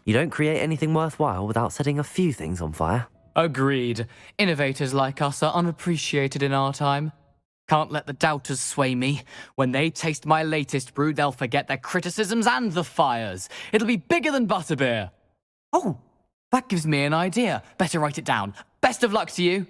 You don't create anything worthwhile without setting a few things on fire. Agreed. Innovators like us are unappreciated in our time. Can't let the doubters sway me. When they taste my latest brew, they'll forget their criticisms and the fires. It'll be bigger than butterbeer. Oh, that gives me an idea. Better write it down. Best of luck to you.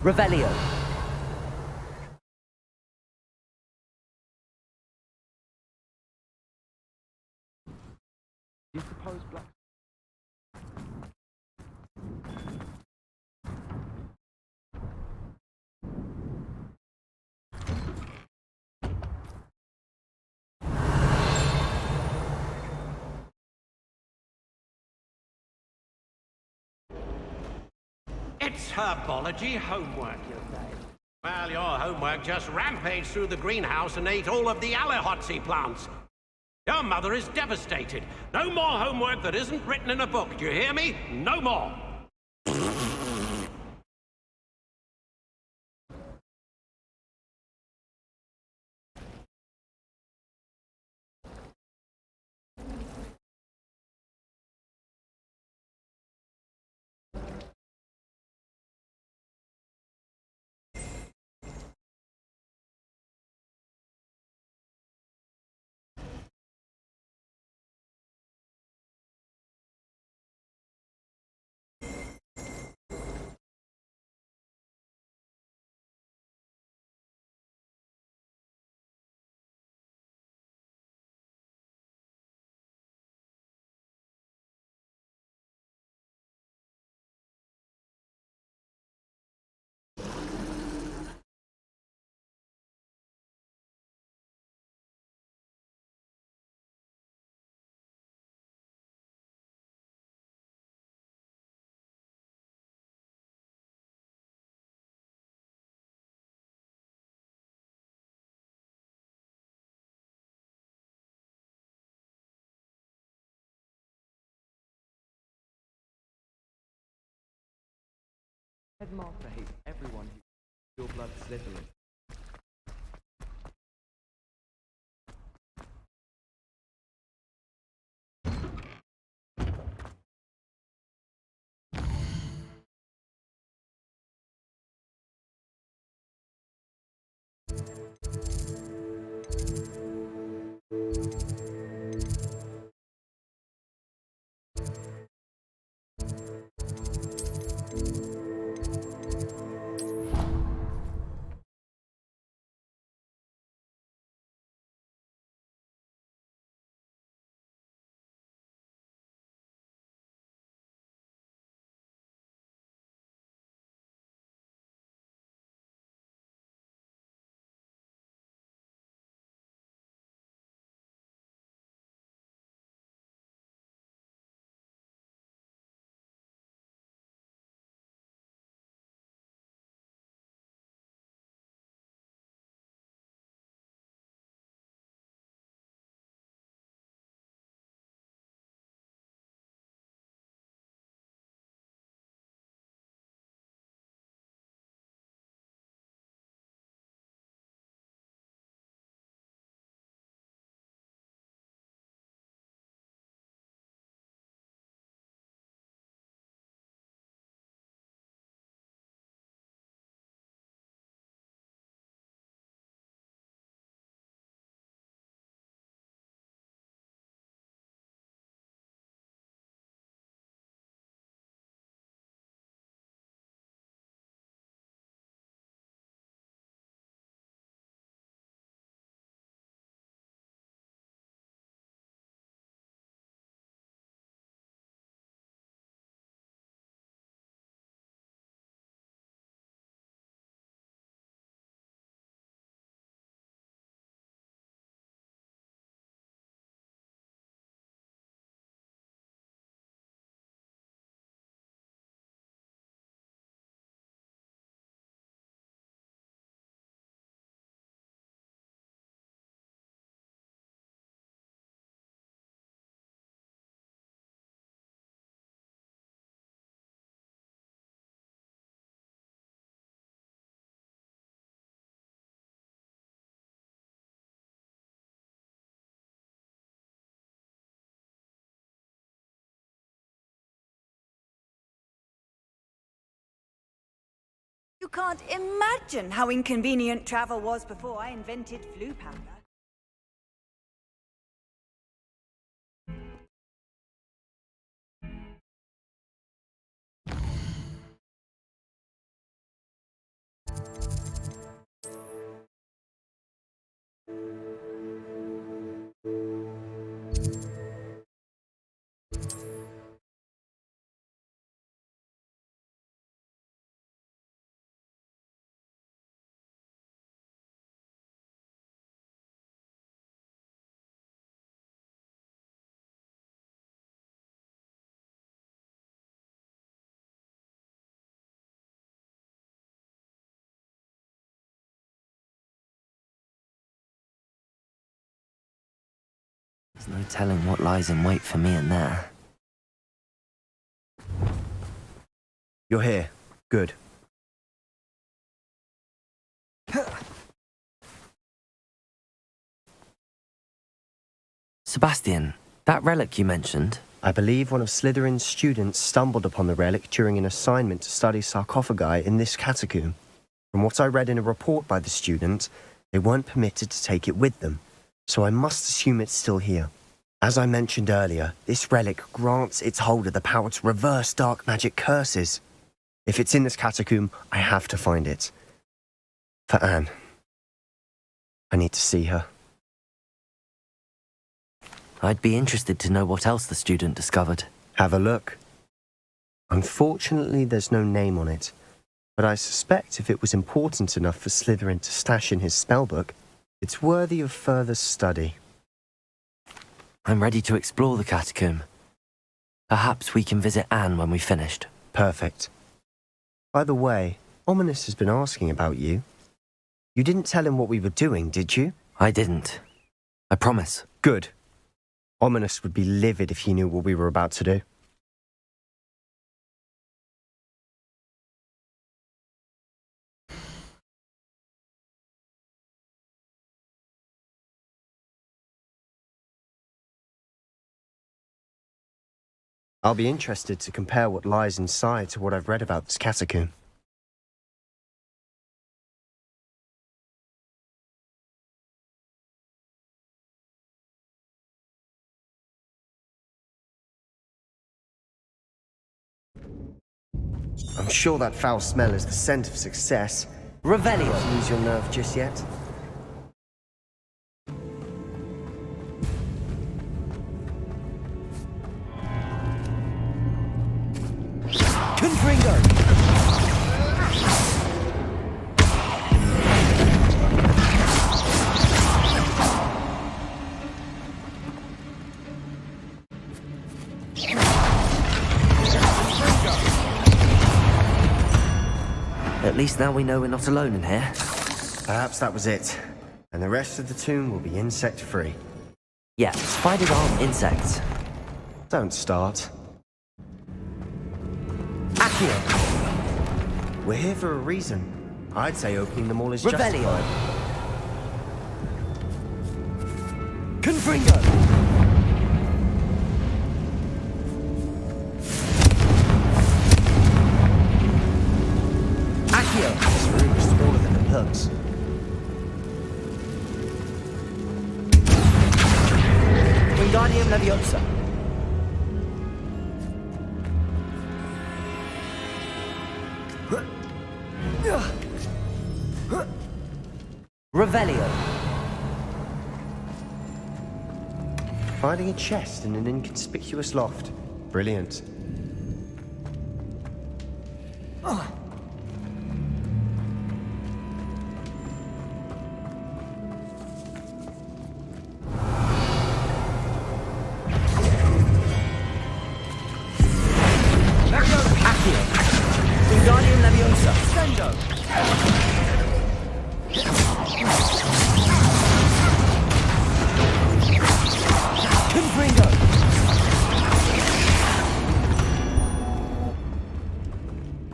Revelio. You suppose black... It's herbology homework, you say? Well, your homework just rampaged through the greenhouse and ate all of the Alehotzi plants. Your mother is devastated. No more homework that isn't written in a book. Do you hear me? No more. Headmaster hates everyone who's pure blood Slytherin. You can't imagine how inconvenient travel was before I invented flu powder. There's no telling what lies in wait for me in there. You're here. Good. Sebastian, that relic you mentioned. I believe one of Slytherin's students stumbled upon the relic during an assignment to study sarcophagi in this catacomb. From what I read in a report by the student, they weren't permitted to take it with them, so I must assume it's still here. As I mentioned earlier, this relic grants its holder the power to reverse dark magic curses. If it's in this catacomb, I have to find it. For Anne. I need to see her. I'd be interested to know what else the student discovered. Have a look. Unfortunately, there's no name on it, but I suspect if it was important enough for Slytherin to stash in his spellbook, it's worthy of further study. I'm ready to explore the catacomb. Perhaps we can visit Anne when we've finished. Perfect. By the way, Ominous has been asking about you. You didn't tell him what we were doing, did you? I didn't. I promise. Good. Ominous would be livid if he knew what we were about to do. I'll be interested to compare what lies inside to what I've read about this catacomb. I'm sure that foul smell is the scent of success. Revelio! Don't lose your nerve just yet. Confringo! At least now we know we're not alone in here. Perhaps that was it. And the rest of the tomb will be insect-free. Yeah, spiders aren't insects. Don't start. Accio! We're here for a reason. I'd say opening them all is Revelio! justified. Confringo! This room is smaller than it looks. Wingardium Leviosa. Revelio. Finding a chest in an inconspicuous loft. Brilliant. Wingardium Leviosa. Sendo. Confringo.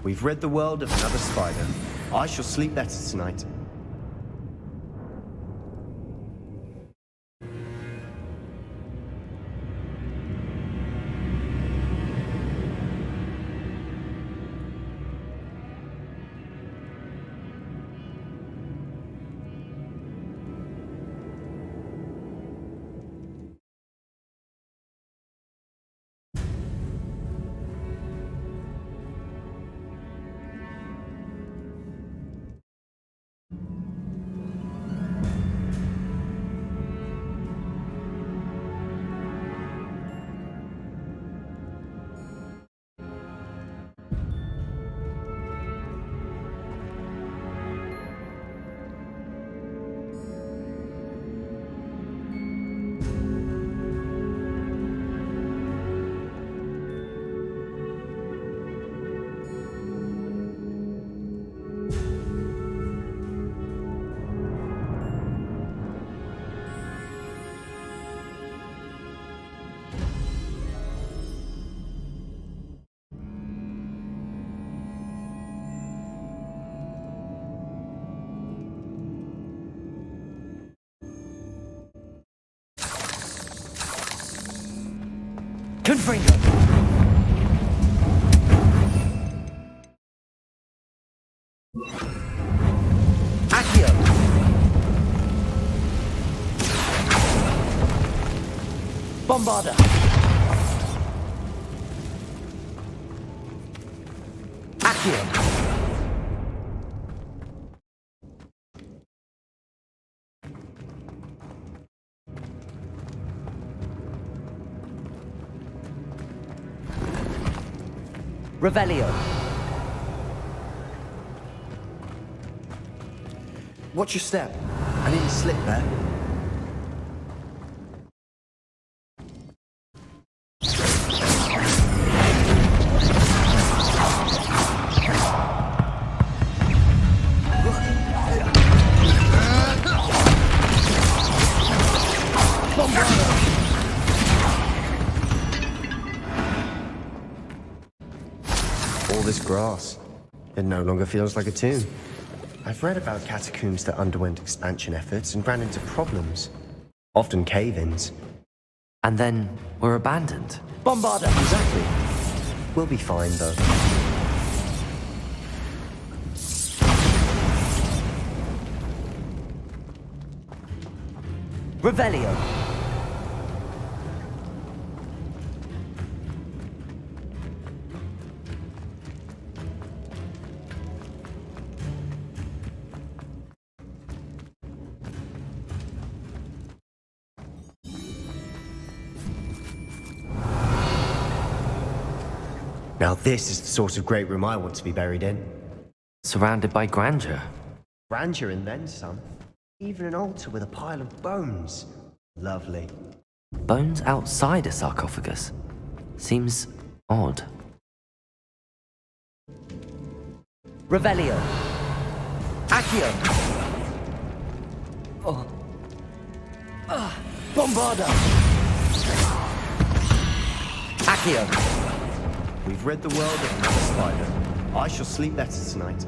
We've rid the world of another spider. I shall sleep better tonight. Confringo! Accio! Bombarda! Accio! Revelio. Watch your step. I need a slip there. All this grass. It no longer feels like a tomb. I've read about catacombs that underwent expansion efforts and ran into problems. Often cave-ins. And then were abandoned. Bombarda! Exactly. We'll be fine, though. Revelio. Now this is the sort of great room I want to be buried in. Surrounded by grandeur. Grandeur and then some. Even an altar with a pile of bones. Lovely. Bones outside a sarcophagus. Seems odd. Revelio. Accio. Bombarda. Accio. We've read the world of another spider. I shall sleep better tonight.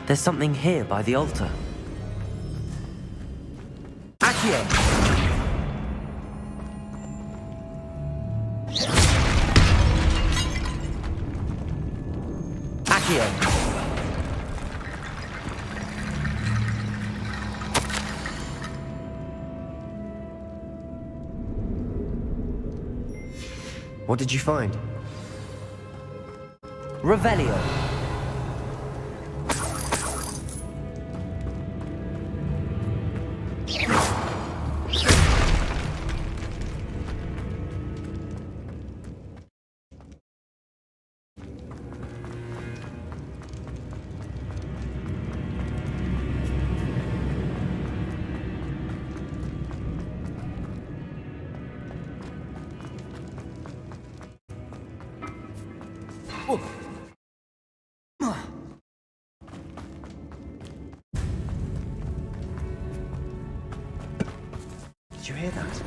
There's something here by the altar. Accio. Accio. What did you find? Revelio. Did you hear that?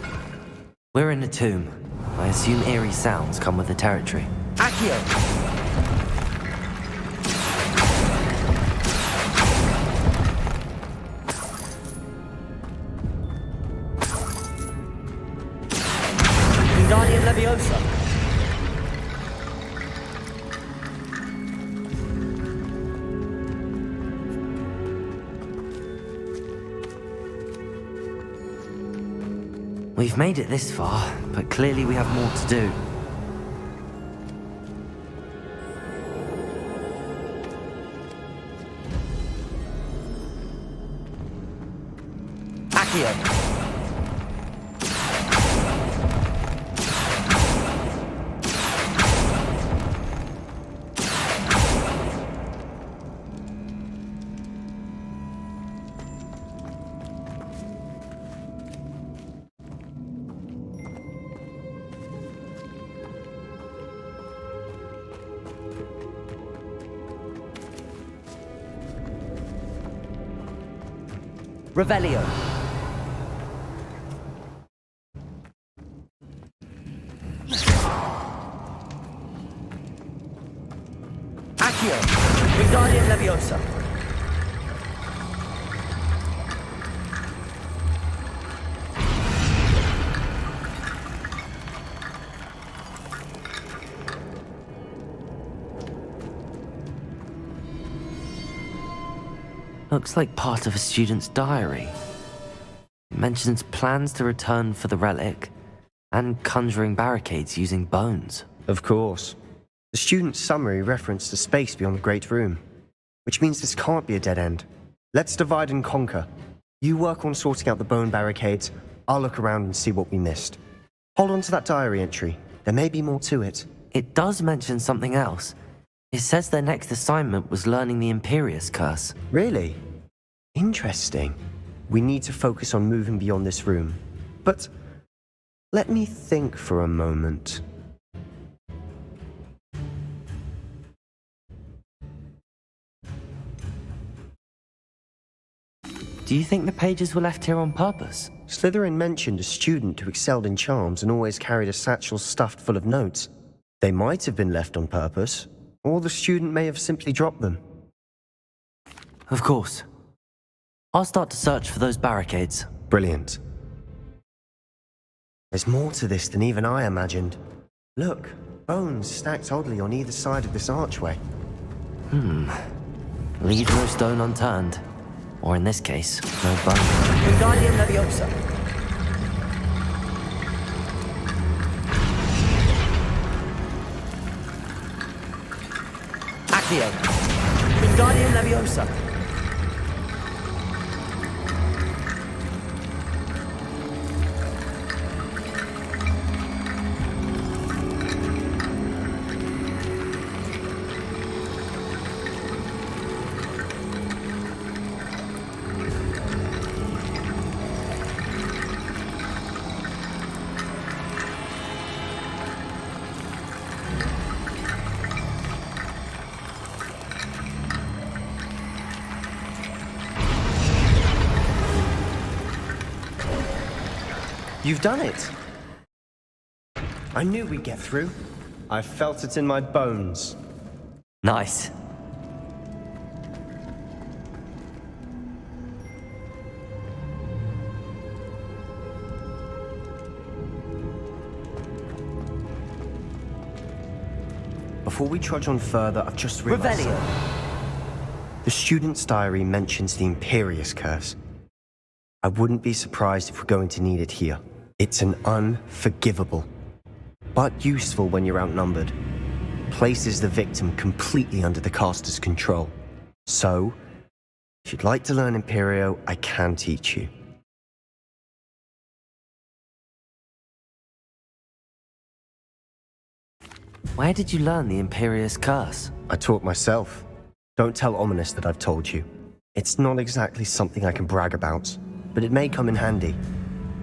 We're in a tomb. I assume eerie sounds come with the territory. Accio. Wingardium Leviosa. We've made it this far, but clearly we have more to do. Accio. Revelio. Accio. Wingardium Leviosa. Looks like part of a student's diary. It mentions plans to return for the relic and conjuring barricades using bones. Of course. The student's summary referenced a space beyond the Great Room, which means this can't be a dead end. Let's divide and conquer. You work on sorting out the bone barricades, I'll look around and see what we missed. Hold on to that diary entry. There may be more to it. It does mention something else. It says their next assignment was learning the Imperius Curse. Really? Interesting. We need to focus on moving beyond this room. But let me think for a moment. Do you think the pages were left here on purpose? Slytherin mentioned a student who excelled in charms and always carried a satchel stuffed full of notes. They might have been left on purpose, or the student may have simply dropped them. Of course. I'll start to search for those barricades. Brilliant. There's more to this than even I imagined. Look, bones stacked oddly on either side of this archway. Leave no stone unturned. Or in this case, no bone. Wingardium Leviosa. Accio. Wingardium Leviosa. You've done it! I knew we'd get through. I felt it in my bones. Nice. Before we trudge on further, I've just realized... Revelio. The student's diary mentions the Imperius Curse. I wouldn't be surprised if we're going to need it here. It's an unforgivable, but useful when you're outnumbered. Places the victim completely under the caster's control. So, if you'd like to learn Imperio, I can teach you. Where did you learn the Imperius Curse? I taught myself. Don't tell Ominous that I've told you. It's not exactly something I can brag about, but it may come in handy.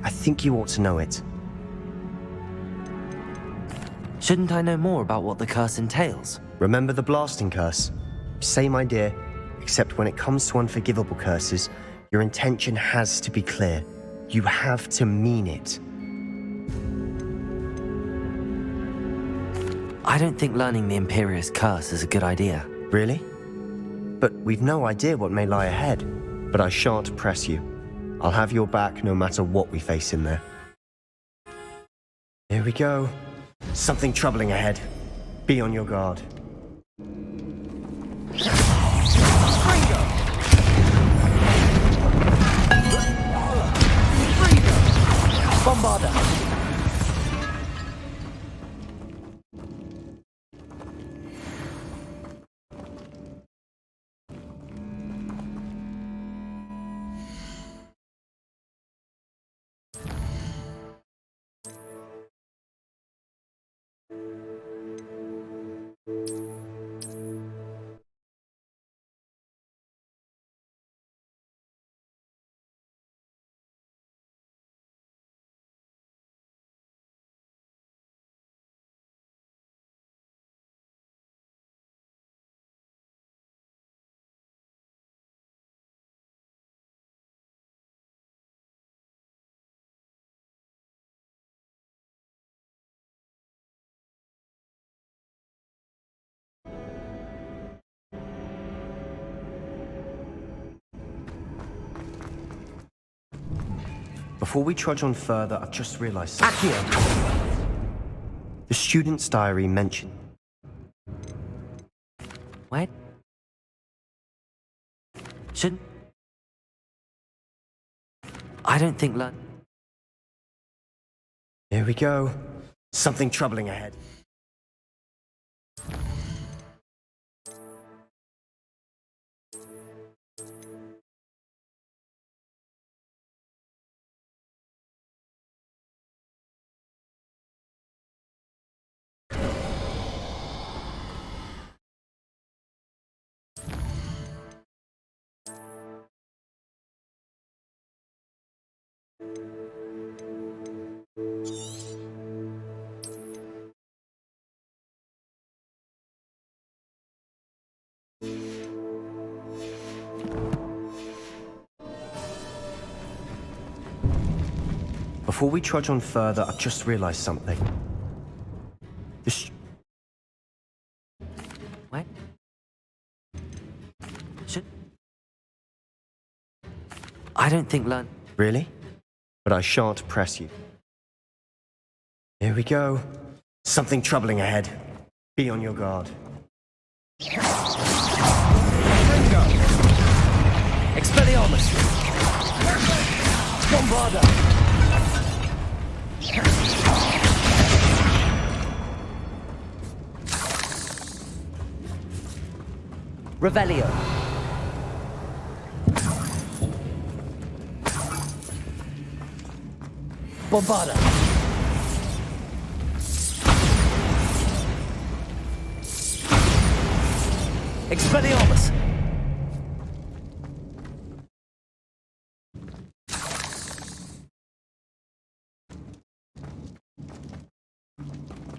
I think you ought to know it. Shouldn't I know more about what the curse entails? Remember the blasting curse? Same idea, except when it comes to unforgivable curses, your intention has to be clear. You have to mean it. I don't think learning the Imperius Curse is a good idea. Really? But we've no idea what may lie ahead. But I shan't press you. I'll have your back no matter what we face in there. Here we go. Something troubling ahead. Be on your guard. Bombarda. Before we trudge on further, I've just realized something. Accio. The student's diary mentioned. What? Shouldn't... I don't think Here we go. Something troubling ahead. Before we trudge on further, I've just realized something. What? Should... I don't think Really? But I shan't press you. Here we go. Something troubling ahead. Be on your guard. Expelliarmus. Bombarda. Revelio. Bombarda. Expelliarmus.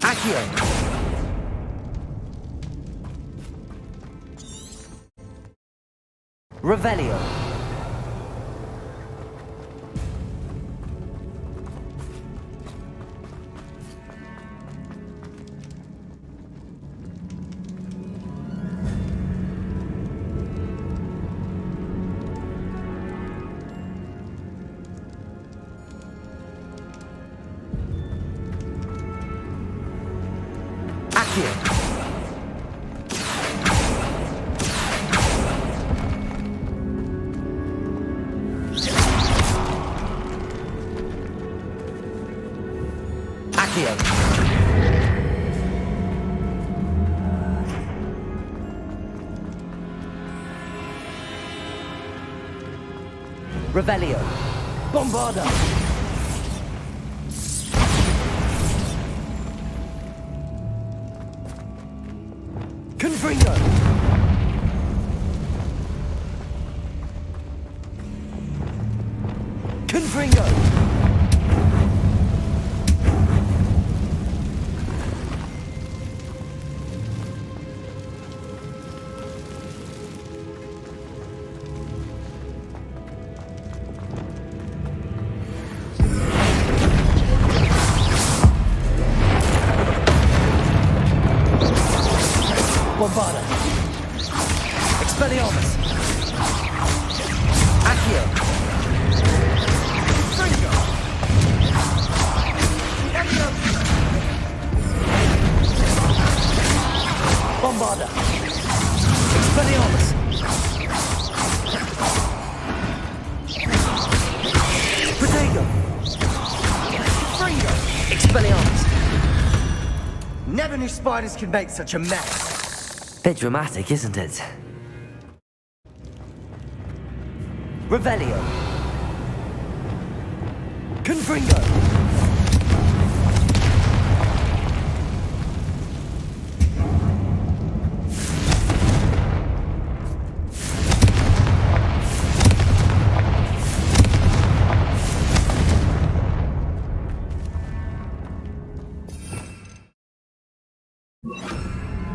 Accio. Revelio. Accio. Accio. Revelio. Bombarda. Confringo. Confringo. Bombarda. Expelliarmus. Accio. Fringo. Bombarda. Expelliarmus. Protego. Fringo. Expelliarmus. Never knew spiders could make such a mess. Bit dramatic, isn't it? Revelio. Confringo.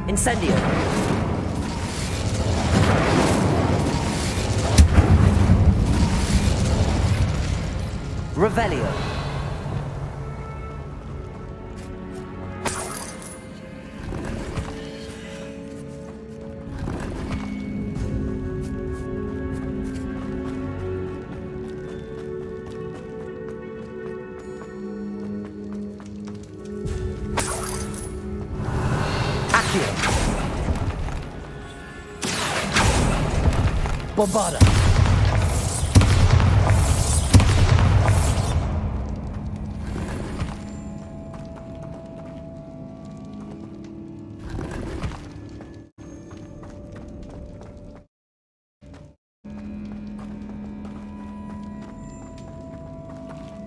Incendio. Revelio. Accio. Bombarda.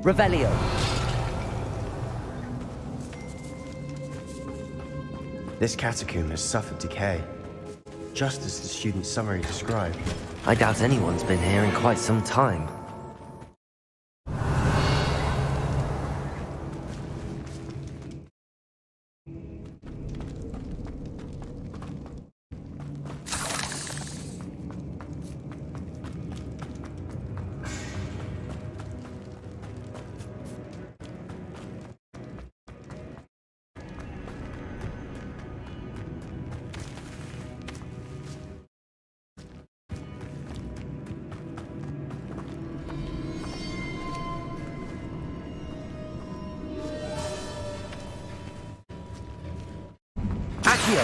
Revelio. This catacomb has suffered decay, just as the student's summary described. I doubt anyone's been here in quite some time. Accio.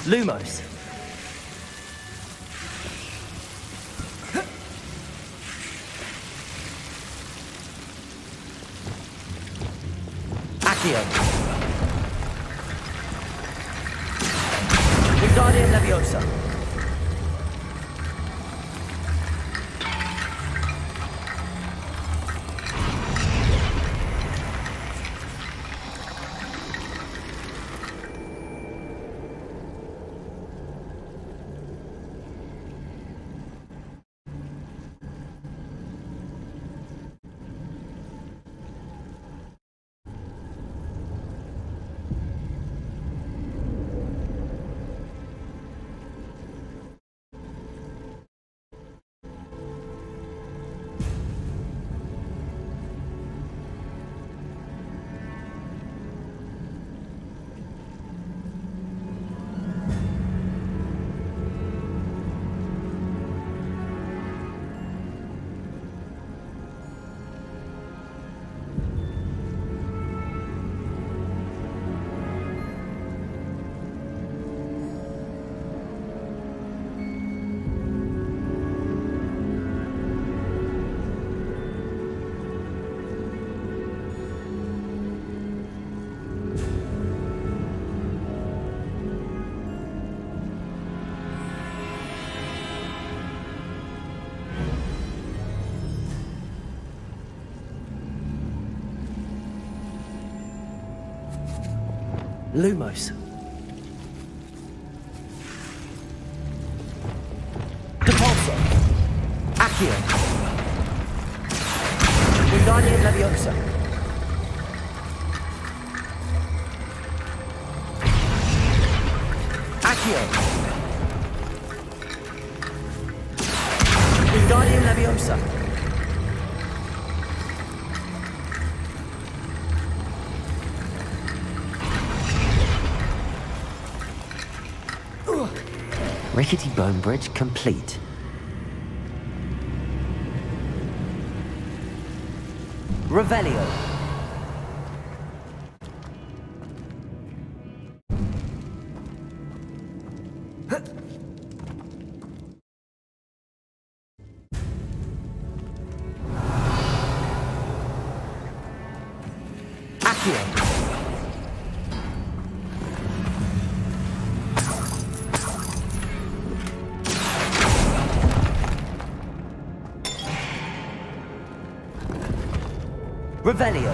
Lumos. Accio. Wingardium Leviosa. Lumos. Depulso. Accio. Wingardium Leviosa. Accio. Wingardium Leviosa. Rickety bone bridge complete. Revelio. Accio. Revelio.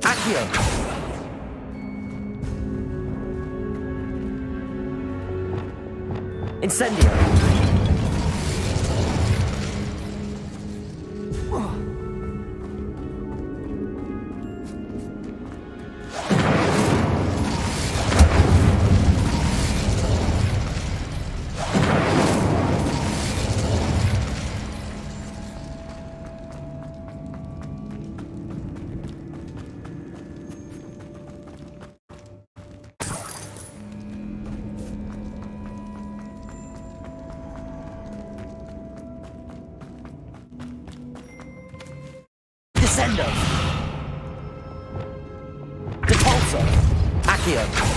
Accio. Incendio. Sendo. Depulso. Accio.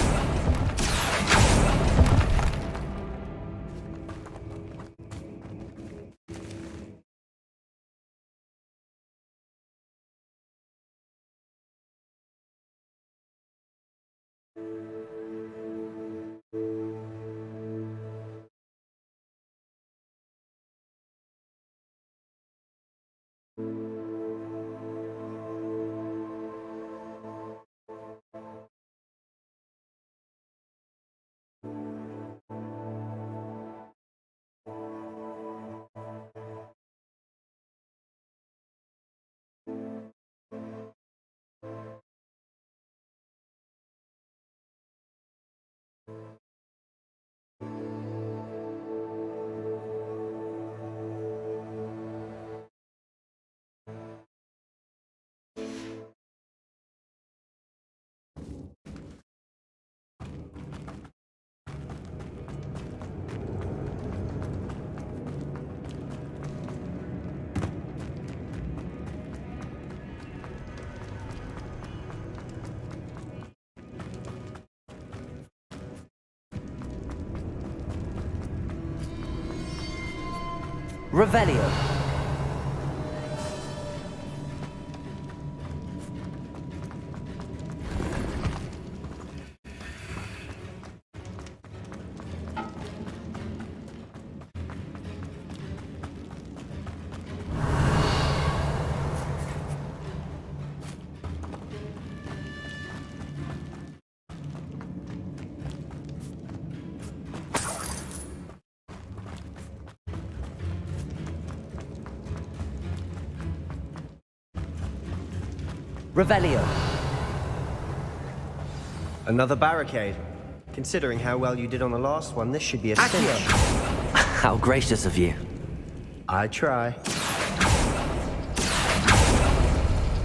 Revelio. Revelio. Another barricade. Considering how well you did on the last one, this should be a Accio. cinch. How gracious of you. I try.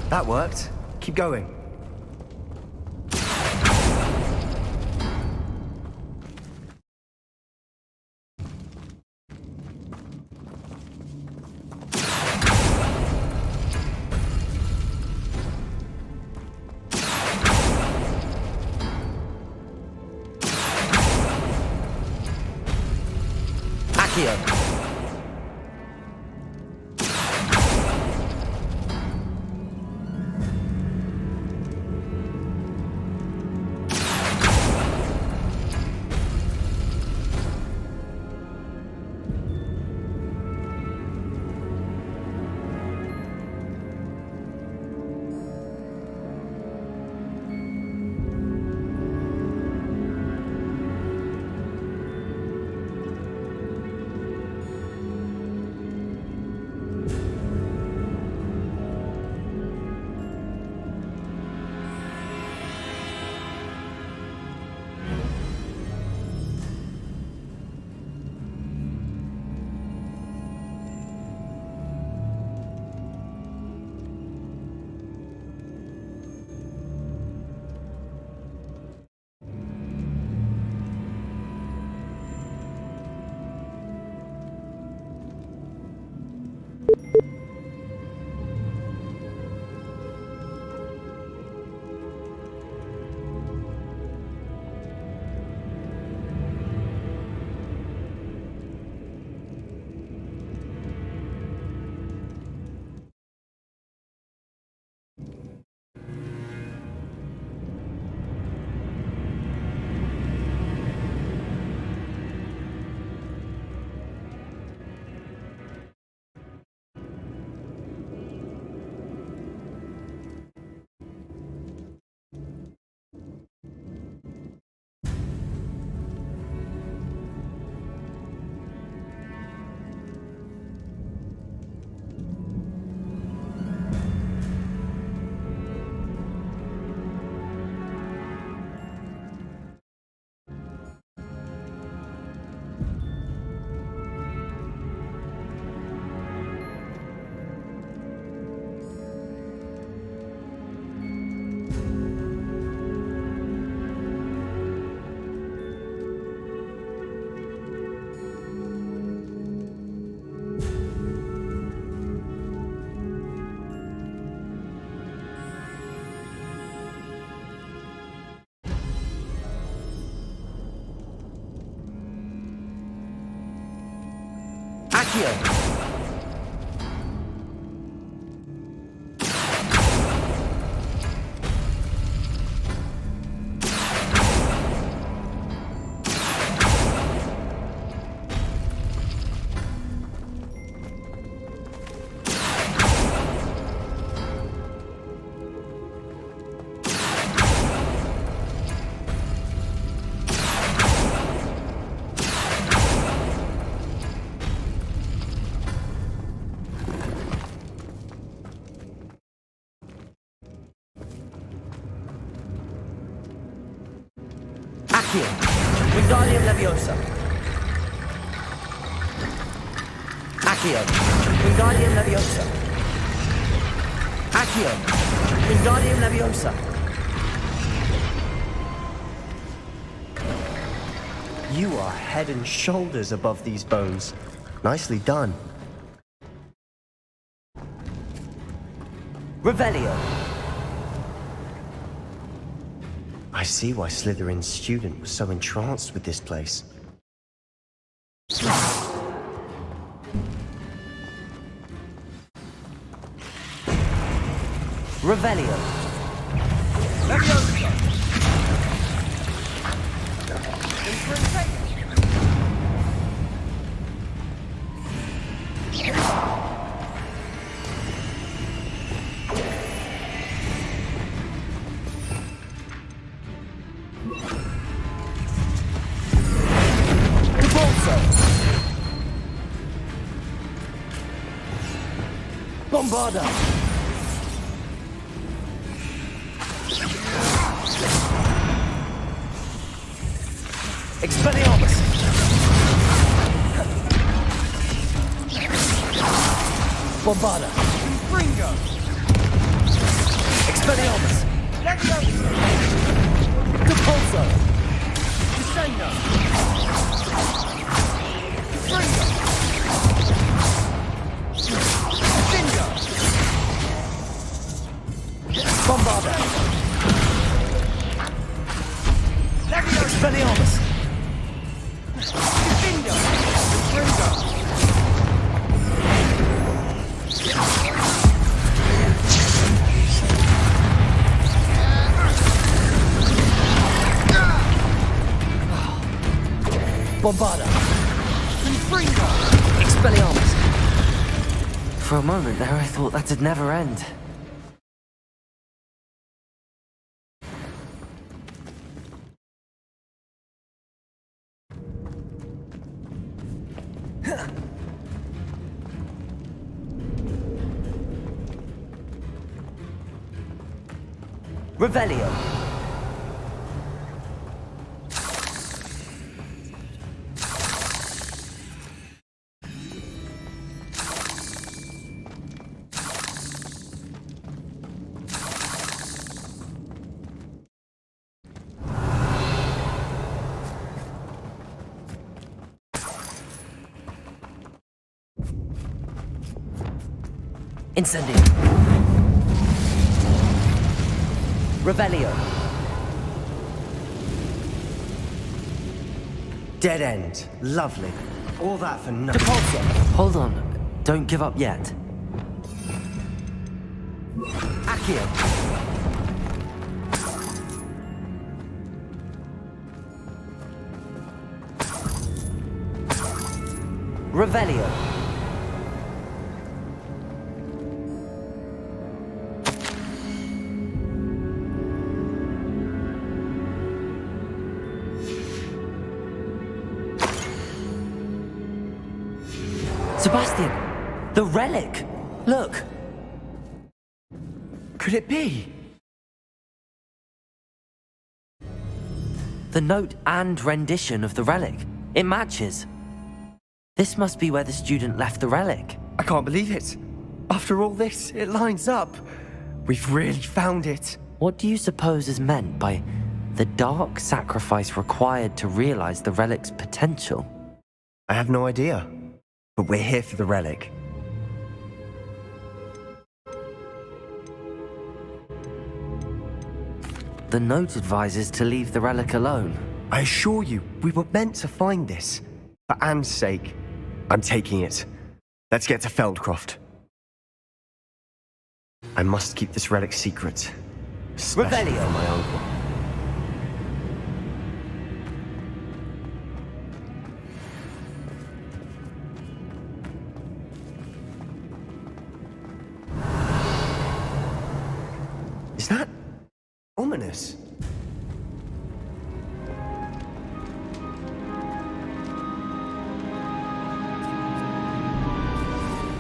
That worked. Keep going. Accio. Accio. Accio. Wingardium Leviosa. Accio. Wingardium Leviosa. Accio. Wingardium Leviosa. You are head and shoulders above these bones. Nicely done. Revelio. I see why Slytherin's student was so entranced with this place. Revelio. Bombarda! Expelliarmus! Bombarda! Ringo! Expelliarmus! Depulso! Descendo! Ringo! Bombarda! Expelliarmus! Defendo! Ringo! Bombarda! Ringo! Expelliarmus! For a moment there, I thought that'd never end. Revelio. Incendio. Revelio. Dead end. Lovely. All that for nothing. Depulso. Hold on, don't give up yet. Accio. Revelio. Sebastian! The relic! Look! Could it be? The note and rendition of the relic. It matches. This must be where the student left the relic. I can't believe it. After all this, it lines up. We've really found it. What do you suppose is meant by the dark sacrifice required to realize the relic's potential? I have no idea. But we're here for the relic. The note advises to leave the relic alone. I assure you, we were meant to find this. For Anne's sake, I'm taking it. Let's get to Feldcroft. I must keep this relic secret. Especially Revelio. from my uncle. Is that ominous?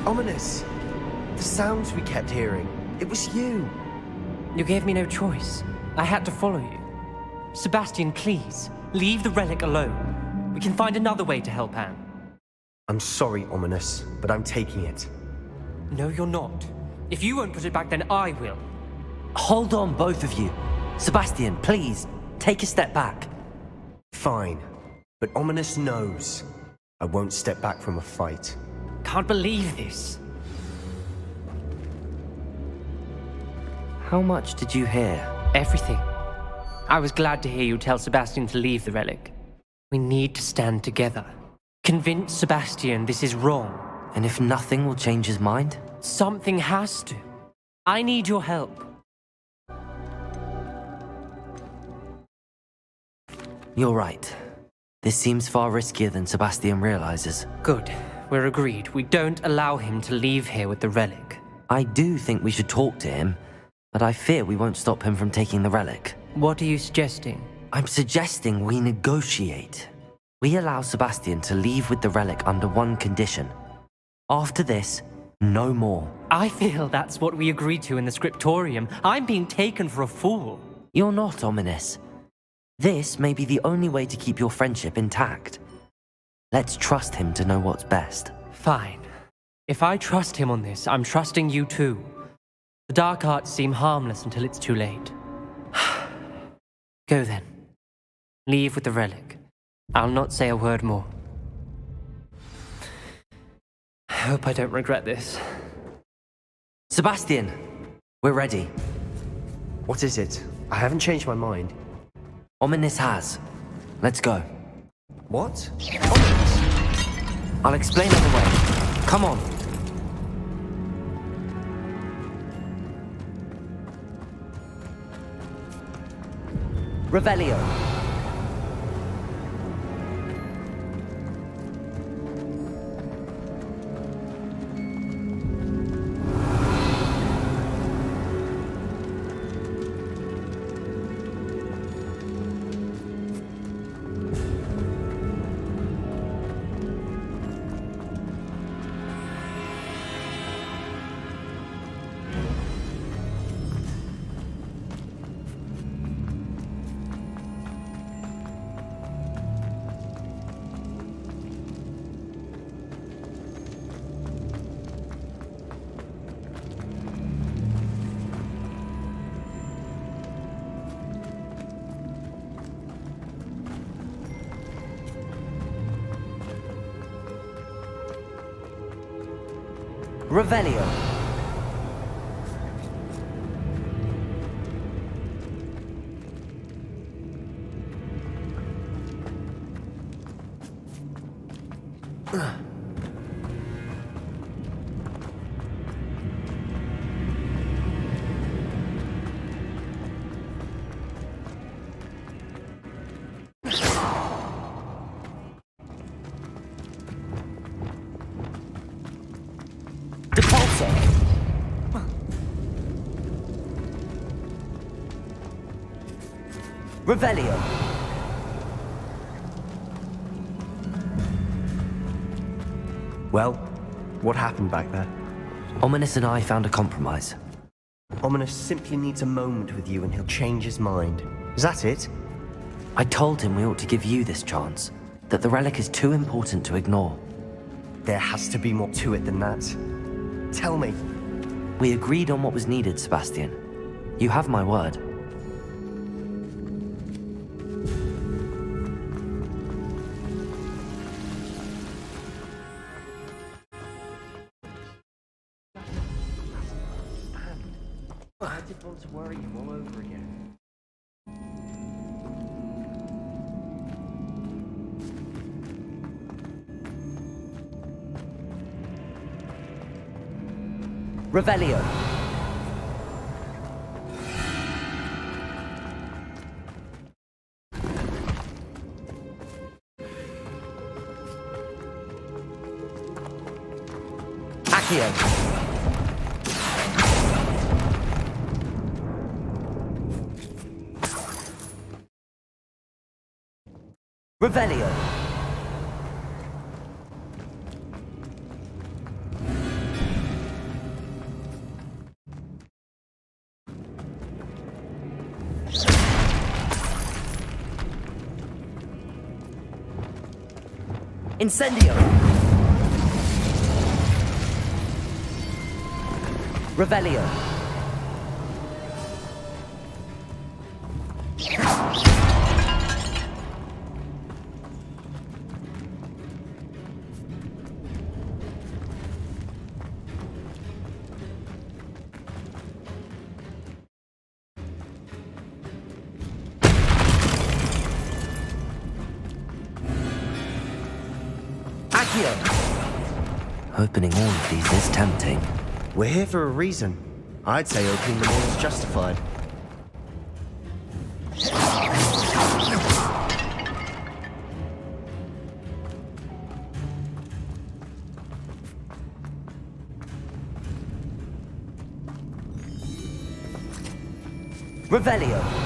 Ominous. The sounds we kept hearing. It was you. You gave me no choice. I had to follow you. Sebastian, please, leave the relic alone. We can find another way to help Anne. I'm sorry, Ominous, but I'm taking it. No, you're not. If you won't put it back, then I will. Hold on, both of you. Sebastian, please, take a step back. Fine. But Ominous knows I won't step back from a fight. Can't believe this. How much did you hear? Everything. I was glad to hear you tell Sebastian to leave the relic. We need to stand together. Convince Sebastian this is wrong. And if nothing will change his mind? Something has to. I need your help. You're right. This seems far riskier than Sebastian realizes. Good. We're agreed. We don't allow him to leave here with the relic. I do think we should talk to him, but I fear we won't stop him from taking the relic. What are you suggesting? I'm suggesting we negotiate. We allow Sebastian to leave with the relic under one condition. After this, no more. I feel that's what we agreed to in the scriptorium. I'm being taken for a fool. You're not, Ominous. This may be the only way to keep your friendship intact. Let's trust him to know what's best. Fine. If I trust him on this, I'm trusting you too. The dark arts seem harmless until it's too late. Go then. Leave with the relic. I'll not say a word more. I hope I don't regret this. Sebastian, we're ready. What is it? I haven't changed my mind. Ominous has. Let's go. What? I'll explain on the way. Come on. Revelio. Revelio. Revelio. Well, what happened back there? Ominous and I found a compromise. Ominous simply needs a moment with you and he'll change his mind. Is that it? I told him we ought to give you this chance, that the relic is too important to ignore. There has to be more to it than that. Tell me. We agreed on what was needed, Sebastian. You have my word. I didn't want to worry you all over again. Revelio. Accio. Revelio. Incendio. Revelio. Opening all of these is tempting. We're here for a reason. I'd say opening them all is justified. Revelio.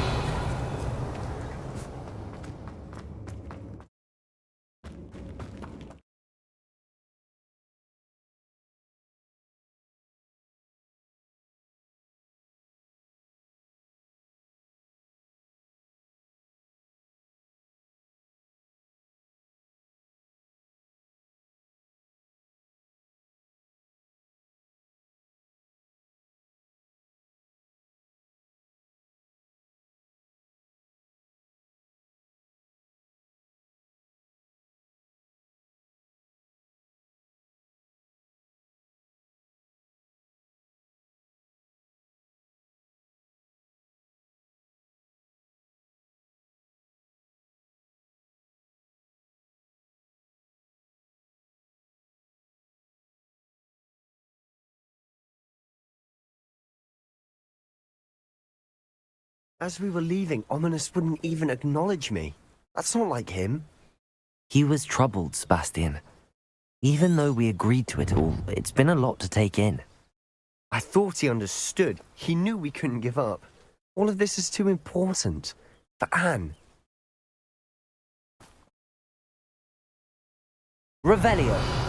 As we were leaving, Ominous wouldn't even acknowledge me. That's not like him. He was troubled, Sebastian. Even though we agreed to it all, it's been a lot to take in. I thought he understood. He knew we couldn't give up. All of this is too important. For Anne. Revelio.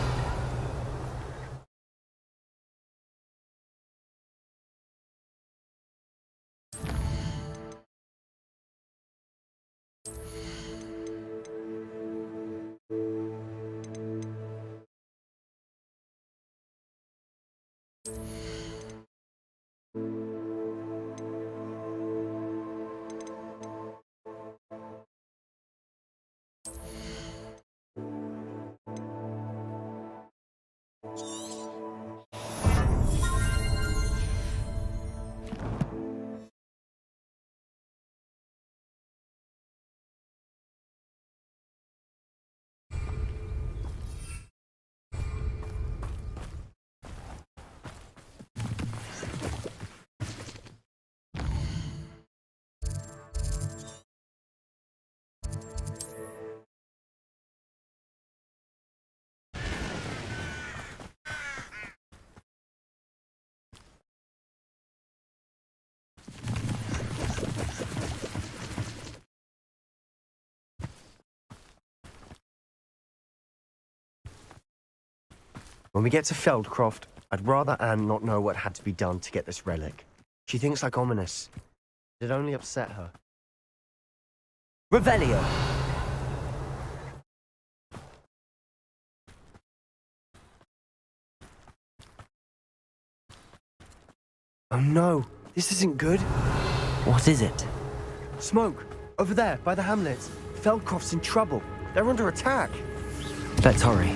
When we get to Feldcroft, I'd rather Anne not know what had to be done to get this relic. She thinks like Ominous. It'd only upset her. Revelio. Oh no, this isn't good. What is it? Smoke! Over there, by the hamlet. Feldcroft's in trouble. They're under attack. Let's hurry.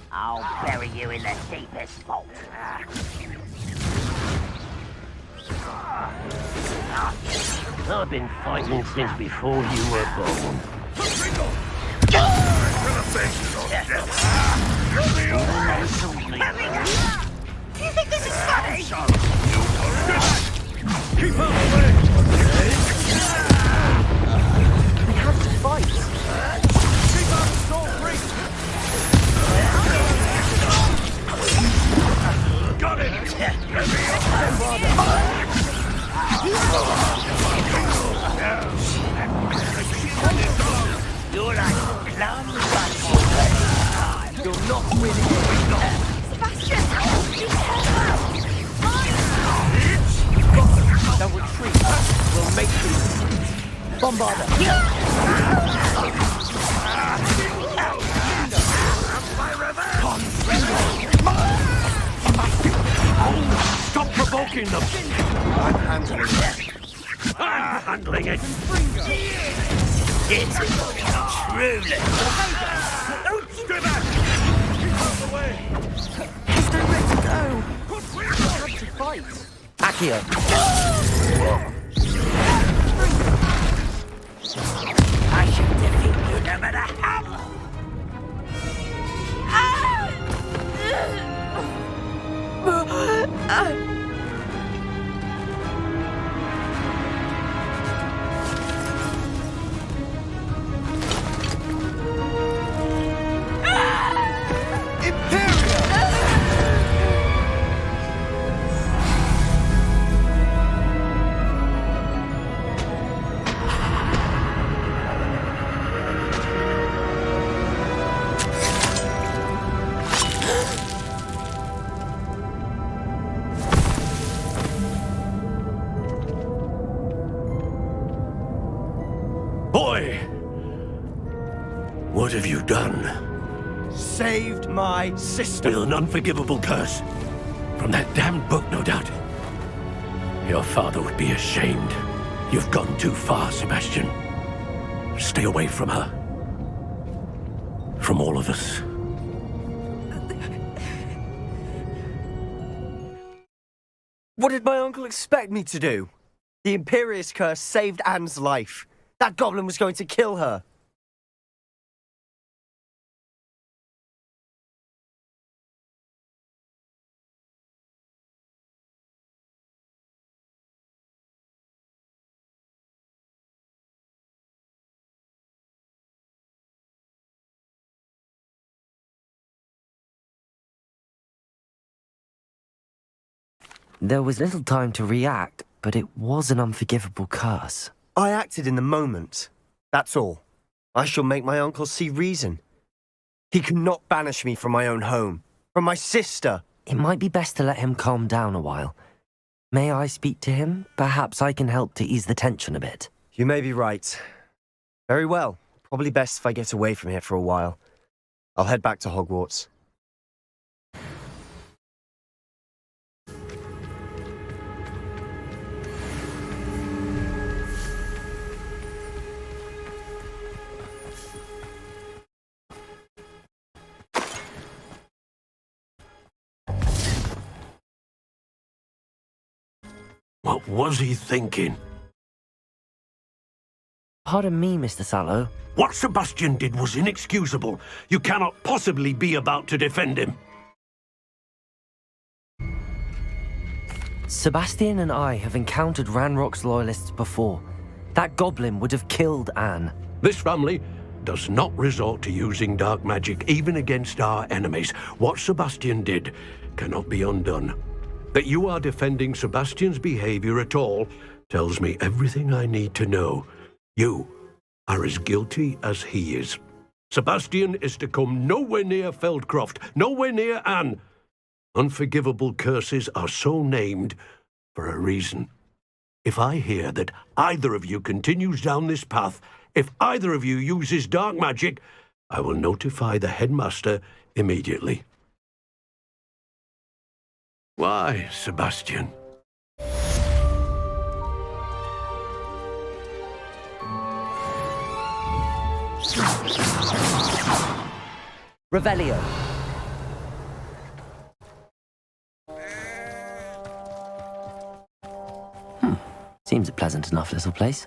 I'll bury you in the deepest vault. I've been fighting since before you were born. Do you think this is funny? Keep out of the way! We have to fight! Keep out of soul free! Got it! You're like plum button. You're not winning. Sebastian! Now retreat. We'll make this. Bombarder. Stop provoking them! I'm handling it. I'm handling it! It's truly. Stay back! Keep out of the way. Stay ready to go. We have to fight. Accio. I shall defeat you no matter how. Boy! What have you done? Saved my sister. With an unforgivable curse. From that damned book, no doubt. Your father would be ashamed. You've gone too far, Sebastian. Stay away from her. From all of us. What did my uncle expect me to do? The Imperious curse saved Anne's life. That goblin was going to kill her. There was little time to react, but it was an unforgivable curse. I acted in the moment. That's all. I shall make my uncle see reason. He cannot banish me from my own home, from my sister. It might be best to let him calm down a while. May I speak to him? Perhaps I can help to ease the tension a bit. You may be right. Very well. Probably best if I get away from here for a while. I'll head back to Hogwarts. What was he thinking? Pardon me, Mr. Sallow. What Sebastian did was inexcusable. You cannot possibly be about to defend him. Sebastian and I have encountered Ranrock's loyalists before. That goblin would have killed Anne. This family does not resort to using dark magic even against our enemies. What Sebastian did cannot be undone. That you are defending Sebastian's behavior at all tells me everything I need to know. You are as guilty as he is. Sebastian is to come nowhere near Feldcroft, nowhere near Anne. Unforgivable curses are so named for a reason. If I hear that either of you continues down this path, if either of you uses dark magic, I will notify the headmaster immediately. Why, Sebastian? Revelio. Seems a pleasant enough little place.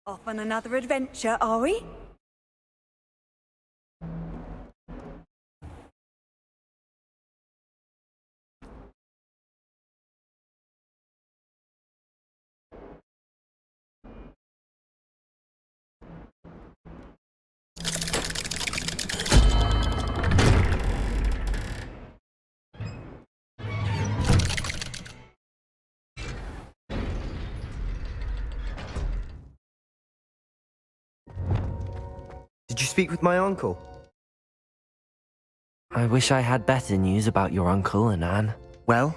Off on another adventure, are we? Did you speak with my uncle? I wish I had better news about your uncle and Anne. Well,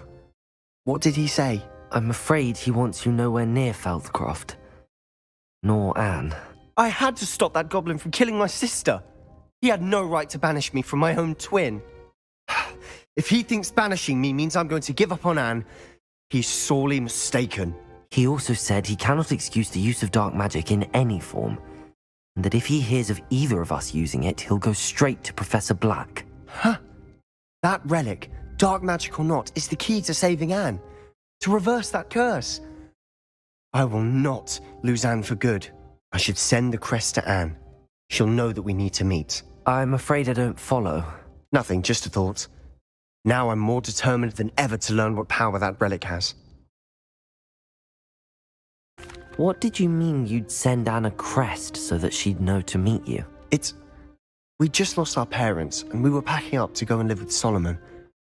what did he say? I'm afraid he wants you nowhere near Feldcroft. Nor Anne. I had to stop that goblin from killing my sister. He had no right to banish me from my own twin. If he thinks banishing me means I'm going to give up on Anne, he's sorely mistaken. He also said he cannot excuse the use of dark magic in any form, and that if he hears of either of us using it, he'll go straight to Professor Black. Huh? That relic, dark magic or not, is the key to saving Anne. To reverse that curse. I will not lose Anne for good. I should send the crest to Anne. She'll know that we need to meet. I'm afraid I don't follow. Nothing, just a thought. Now I'm more determined than ever to learn what power that relic has. What did you mean you'd send Anne a crest so that she'd know to meet you? We just lost our parents, and we were packing up to go and live with Solomon.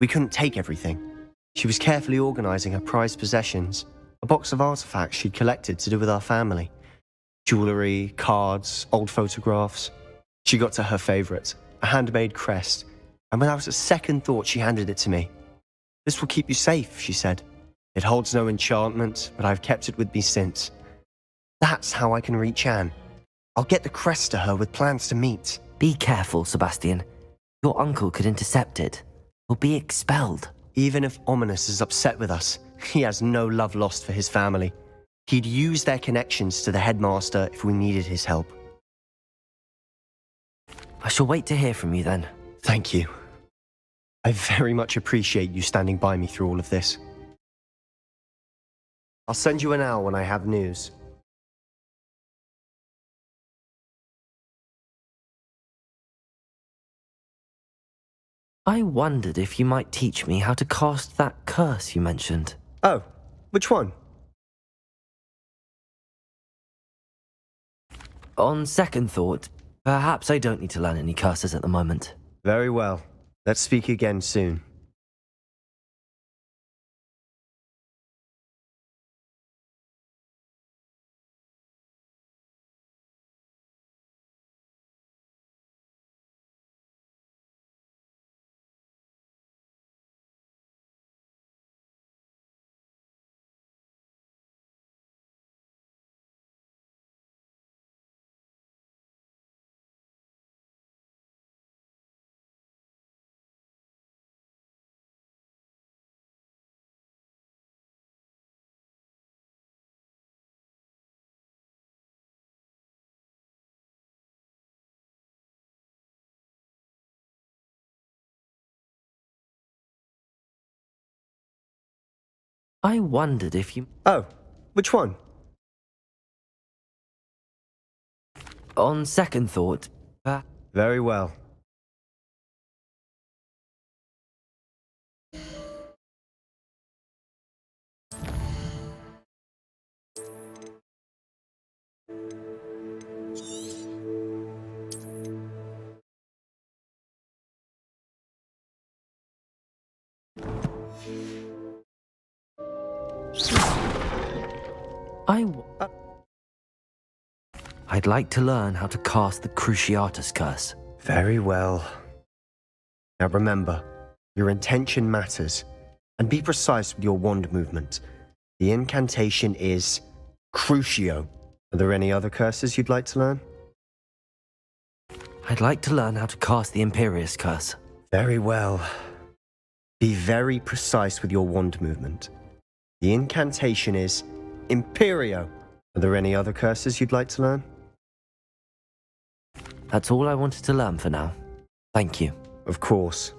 We couldn't take everything. She was carefully organizing her prized possessions, a box of artifacts she'd collected to do with our family. Jewelry, cards, old photographs. She got to her favorite, a handmade crest, and without a second thought she handed it to me. This will keep you safe, she said. It holds no enchantment, but I've kept it with me since. That's how I can reach Anne. I'll get the crest to her with plans to meet. Be careful, Sebastian. Your uncle could intercept it. We'll be expelled. Even if Ominous is upset with us, he has no love lost for his family. He'd use their connections to the headmaster if we needed his help. I shall wait to hear from you then. Thank you. I very much appreciate you standing by me through all of this. I'll send you an owl when I have news. I wondered if you might teach me how to cast that curse you mentioned. Oh, which one? On second thought, perhaps I don't need to learn any curses at the moment. Very well. Let's speak again soon. I wondered if you... Oh, which one? On second thought, Very well. I'd like to learn how to cast the Cruciatus Curse. Very well. Now remember, your intention matters, and be precise with your wand movement. The incantation is Crucio. Are there any other curses you'd like to learn? I'd like to learn how to cast the Imperious Curse. Very well. Be very precise with your wand movement. The incantation is Imperio. Are there any other curses you'd like to learn? That's all I wanted to learn for now. Thank you. Of course.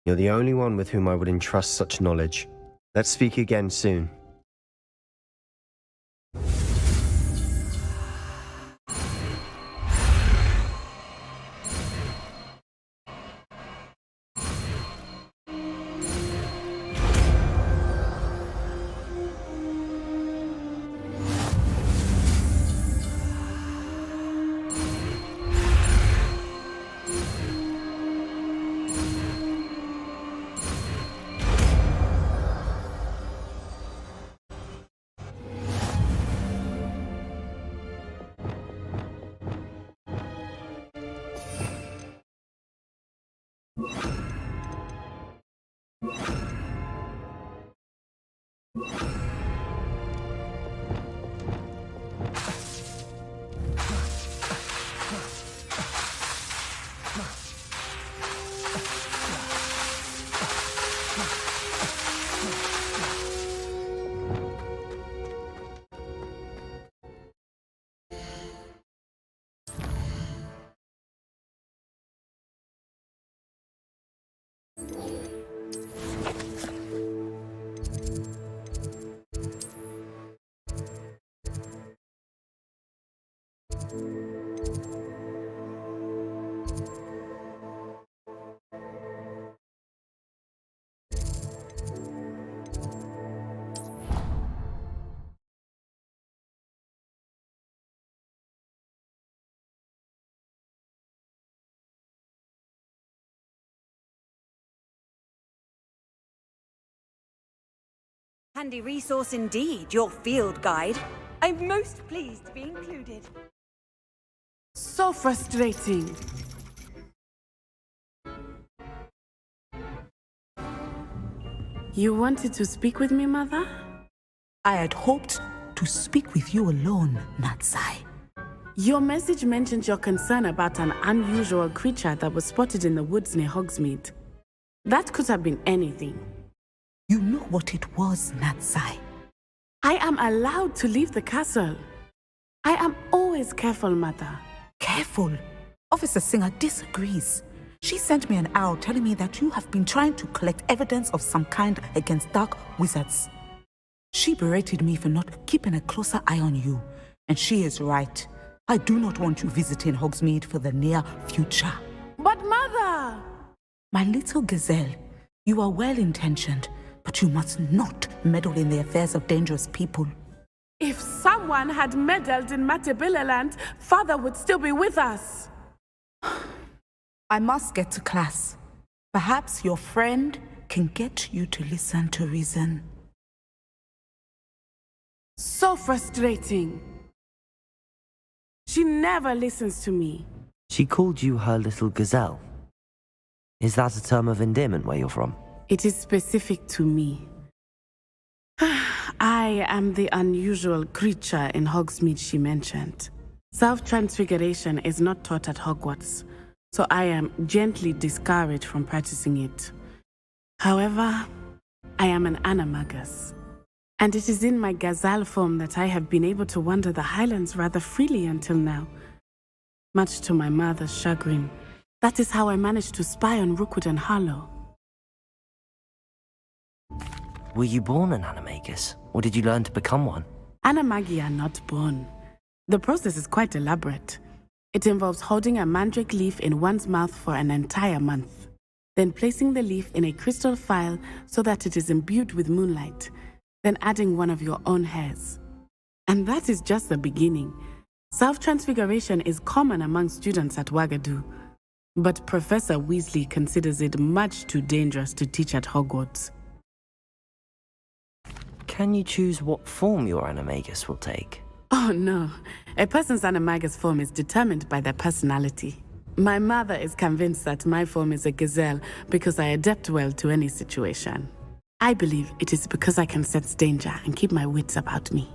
You're the only one with whom I would entrust such knowledge. Let's speak again soon. Handy resource indeed, your field guide. I'm most pleased to be included. So frustrating. You wanted to speak with me, Mother? I had hoped to speak with you alone, Natsai. Your message mentioned your concern about an unusual creature that was spotted in the woods near Hogsmeade. That could have been anything. You know what it was, Natsai. I am allowed to leave the castle. I am always careful, Mother. Careful. Officer Singer disagrees. She sent me an owl telling me that you have been trying to collect evidence of some kind against dark wizards. She berated me for not keeping a closer eye on you. And she is right. I do not want you visiting Hogsmeade for the near future. But Mother! My little gazelle, you are well-intentioned, but you must not meddle in the affairs of dangerous people. If someone had meddled in Matabeleland, Father would still be with us. I must get to class. Perhaps your friend can get you to listen to reason. So frustrating. She never listens to me. She called you her little gazelle. Is that a term of endearment where you're from? It is specific to me. I am the unusual creature in Hogsmeade she mentioned. Self-transfiguration is not taught at Hogwarts, so I am gently discouraged from practicing it. However, I am an animagus, and it is in my gazelle form that I have been able to wander the Highlands rather freely until now. Much to my mother's chagrin, that is how I managed to spy on Rookwood and Harlow. Were you born an animagus, or did you learn to become one? Animagi are not born. The process is quite elaborate. It involves holding a mandrake leaf in one's mouth for an entire month, then placing the leaf in a crystal phial so that it is imbued with moonlight, then adding one of your own hairs. And that is just the beginning. Self-transfiguration is common among students at Wagadu, but Professor Weasley considers it much too dangerous to teach at Hogwarts. Can you choose what form your animagus will take? Oh no, a person's animagus form is determined by their personality. My mother is convinced that my form is a gazelle because I adapt well to any situation. I believe it is because I can sense danger and keep my wits about me.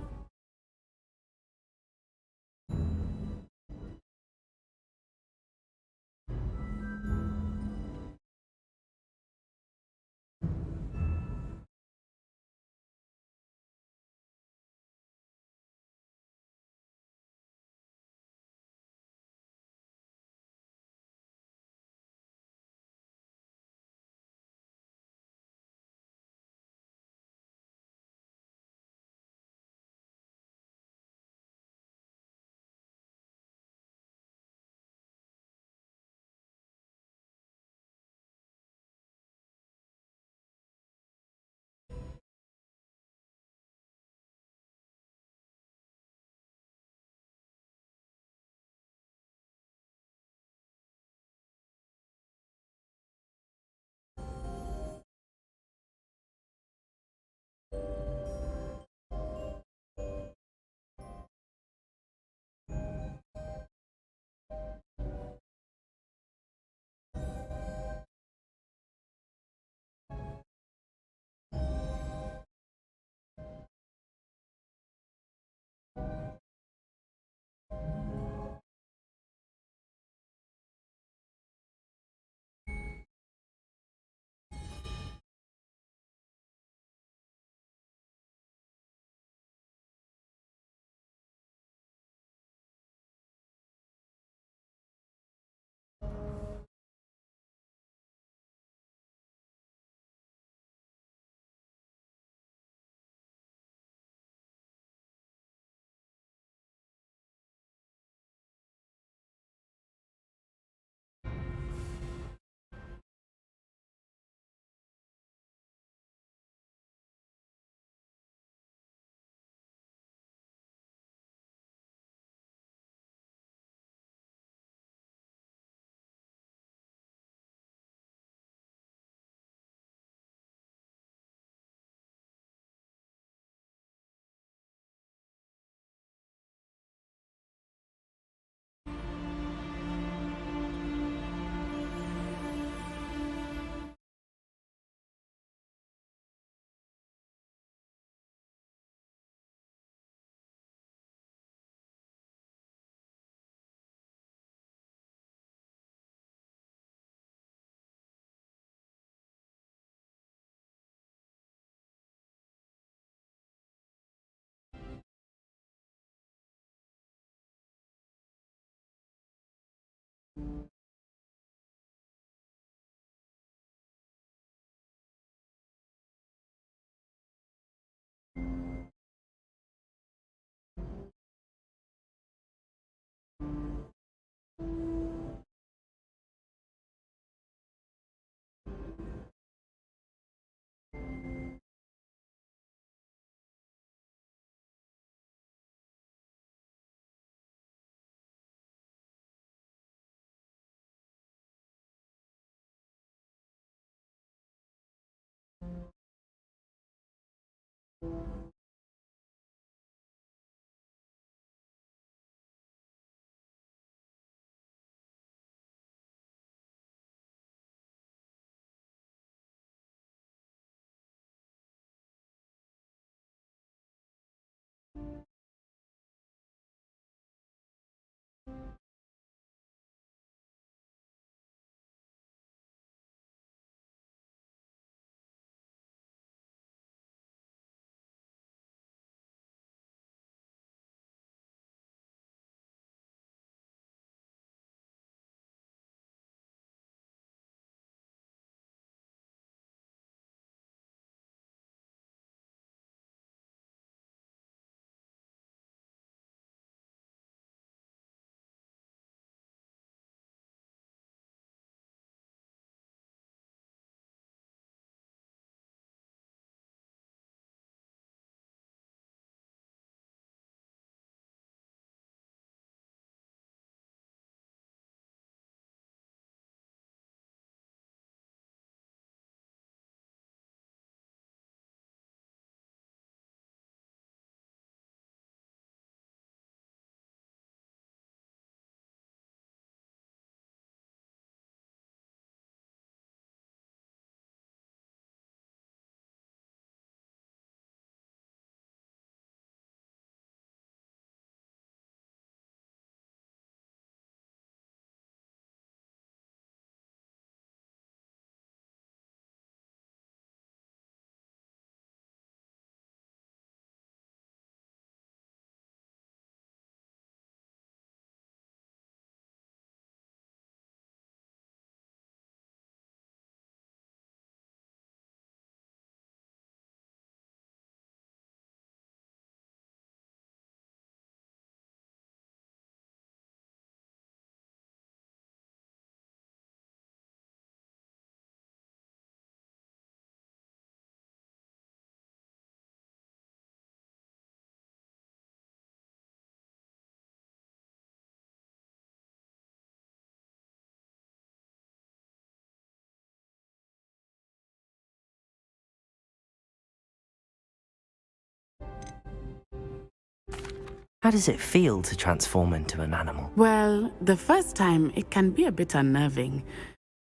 How does it feel to transform into an animal? Well, the first time, it can be a bit unnerving.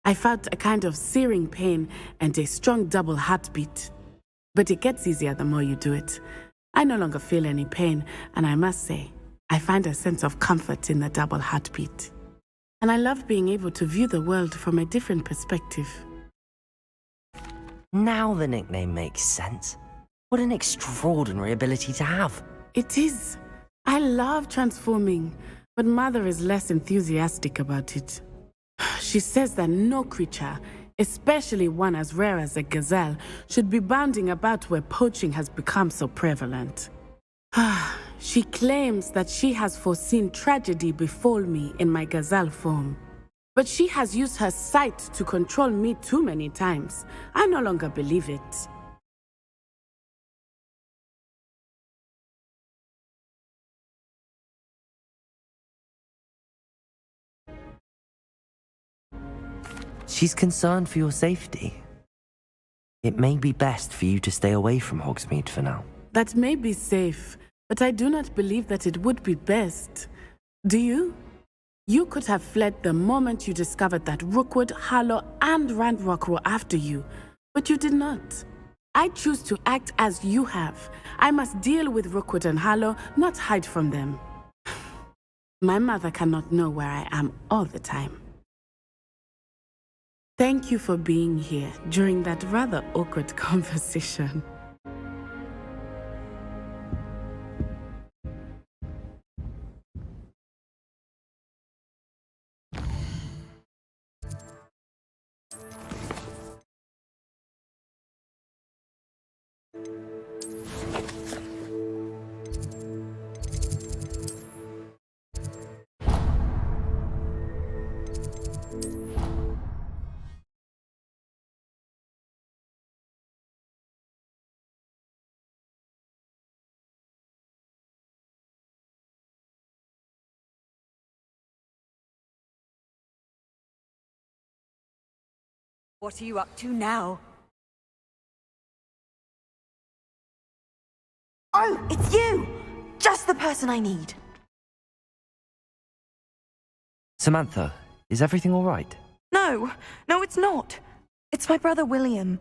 I felt a kind of searing pain and a strong double heartbeat. But it gets easier the more you do it. I no longer feel any pain, and I must say, I find a sense of comfort in the double heartbeat. And I love being able to view the world from a different perspective. Now the nickname makes sense. What an extraordinary ability to have. It is. I love transforming, but Mother is less enthusiastic about it. She says that no creature, especially one as rare as a gazelle, should be bounding about where poaching has become so prevalent. She claims that she has foreseen tragedy befall me in my gazelle form. But she has used her sight to control me too many times. I no longer believe it. She's concerned for your safety. It may be best for you to stay away from Hogsmeade for now. That may be safe, but I do not believe that it would be best. Do you? You could have fled the moment you discovered that Rookwood, Harlow, and Ranrock were after you, but you did not. I choose to act as you have. I must deal with Rookwood and Harlow, not hide from them. My mother cannot know where I am all the time. Thank you for being here during that rather awkward conversation. What are you up to now? Oh, it's you! Just the person I need. Samantha, is everything all right? No, it's not. It's my brother William.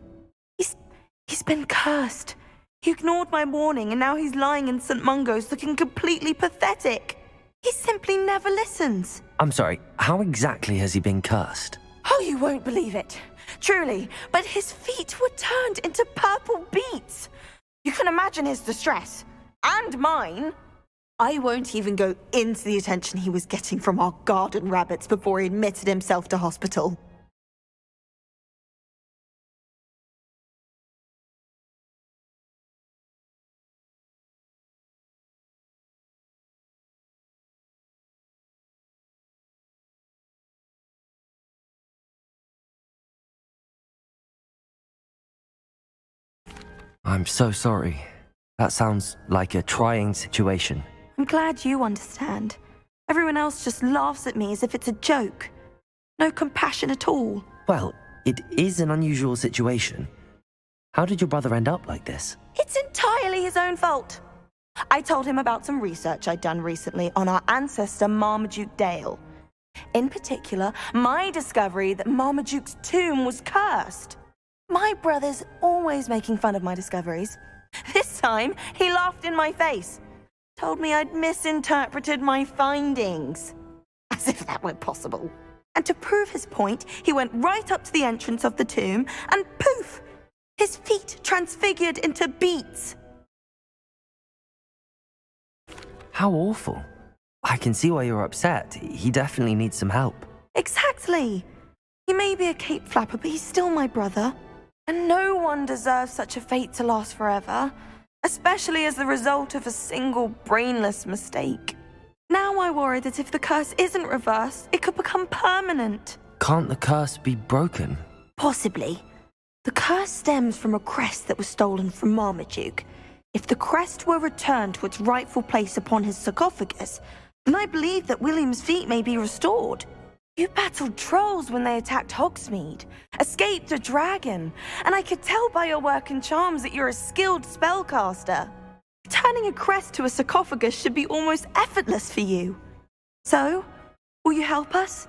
He's been cursed. He ignored my warning and now he's lying in St. Mungo's looking completely pathetic. He simply never listens. I'm sorry, how exactly has he been cursed? Oh, you won't believe it. Truly, but his feet were turned into purple beets. You can imagine his distress. And mine. I won't even go into the attention he was getting from our garden rabbits before he admitted himself to hospital. I'm so sorry. That sounds like a trying situation. I'm glad you understand. Everyone else just laughs at me as if it's a joke. No compassion at all. Well, it is an unusual situation. How did your brother end up like this? It's entirely his own fault. I told him about some research I'd done recently on our ancestor Marmaduke Dale. In particular, my discovery that Marmaduke's tomb was cursed. My brother's always making fun of my discoveries. This time, he laughed in my face. Told me I'd misinterpreted my findings. As if that were possible. And to prove his point, he went right up to the entrance of the tomb and poof! His feet transfigured into beets. How awful. I can see why you're upset. He definitely needs some help. Exactly. He may be a cape flapper, but he's still my brother. And no one deserves such a fate to last forever, especially as the result of a single brainless mistake. Now I worry that if the curse isn't reversed, it could become permanent. Can't the curse be broken? Possibly. The curse stems from a crest that was stolen from Marmaduke. If the crest were returned to its rightful place upon his sarcophagus, then I believe that William's feet may be restored. You battled trolls when they attacked Hogsmeade, escaped a dragon, and I could tell by your work and charms that you're a skilled spellcaster. Turning a crest to a sarcophagus should be almost effortless for you. So, will you help us?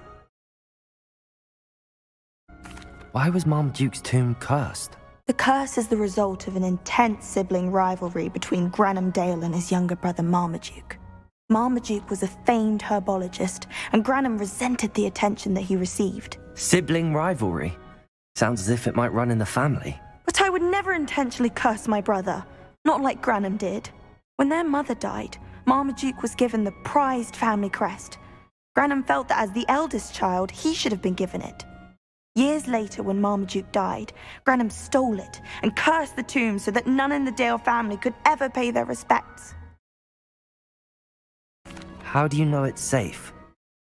Why was Marmaduke's tomb cursed? The curse is the result of an intense sibling rivalry between Granham Dale and his younger brother Marmaduke. Marmaduke was a famed herbologist, and Granham resented the attention that he received. Sibling rivalry? Sounds as if it might run in the family. But I would never intentionally curse my brother, not like Granham did. When their mother died, Marmaduke was given the prized family crest. Granham felt that as the eldest child, he should have been given it. Years later, when Marmaduke died, Granham stole it and cursed the tomb so that none in the Dale family could ever pay their respects. How do you know it's safe?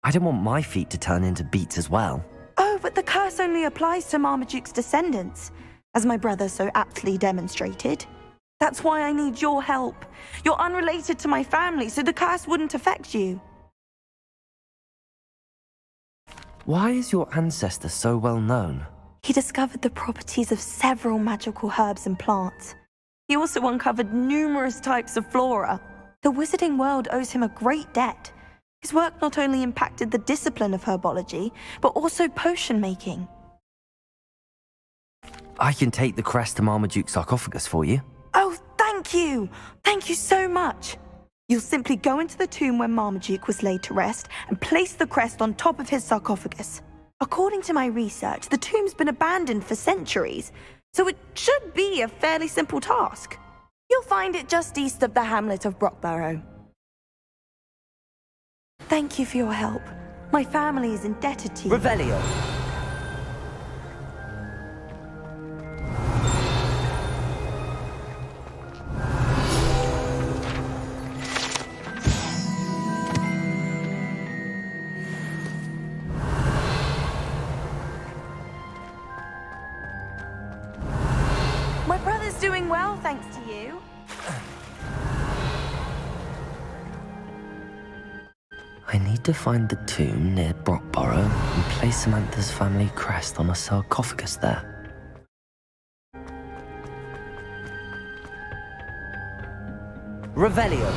I don't want my feet to turn into beets as well. Oh, but the curse only applies to Marmaduke's descendants, as my brother so aptly demonstrated. That's why I need your help. You're unrelated to my family, so the curse wouldn't affect you. Why is your ancestor so well known? He discovered the properties of several magical herbs and plants. He also uncovered numerous types of flora. The wizarding world owes him a great debt. His work not only impacted the discipline of herbology, but also potion making. I can take the crest to Marmaduke's sarcophagus for you. Oh, thank you! Thank you so much! You'll simply go into the tomb where Marmaduke was laid to rest and place the crest on top of his sarcophagus. According to my research, the tomb's been abandoned for centuries, so it should be a fairly simple task. You'll find it just east of the hamlet of Brockborough. Thank you for your help. My family is indebted to you. Revelio. My brother's doing well, thanks to you. I I need to find the tomb near Brockborough and place Samantha's family crest on a sarcophagus there. Revelio.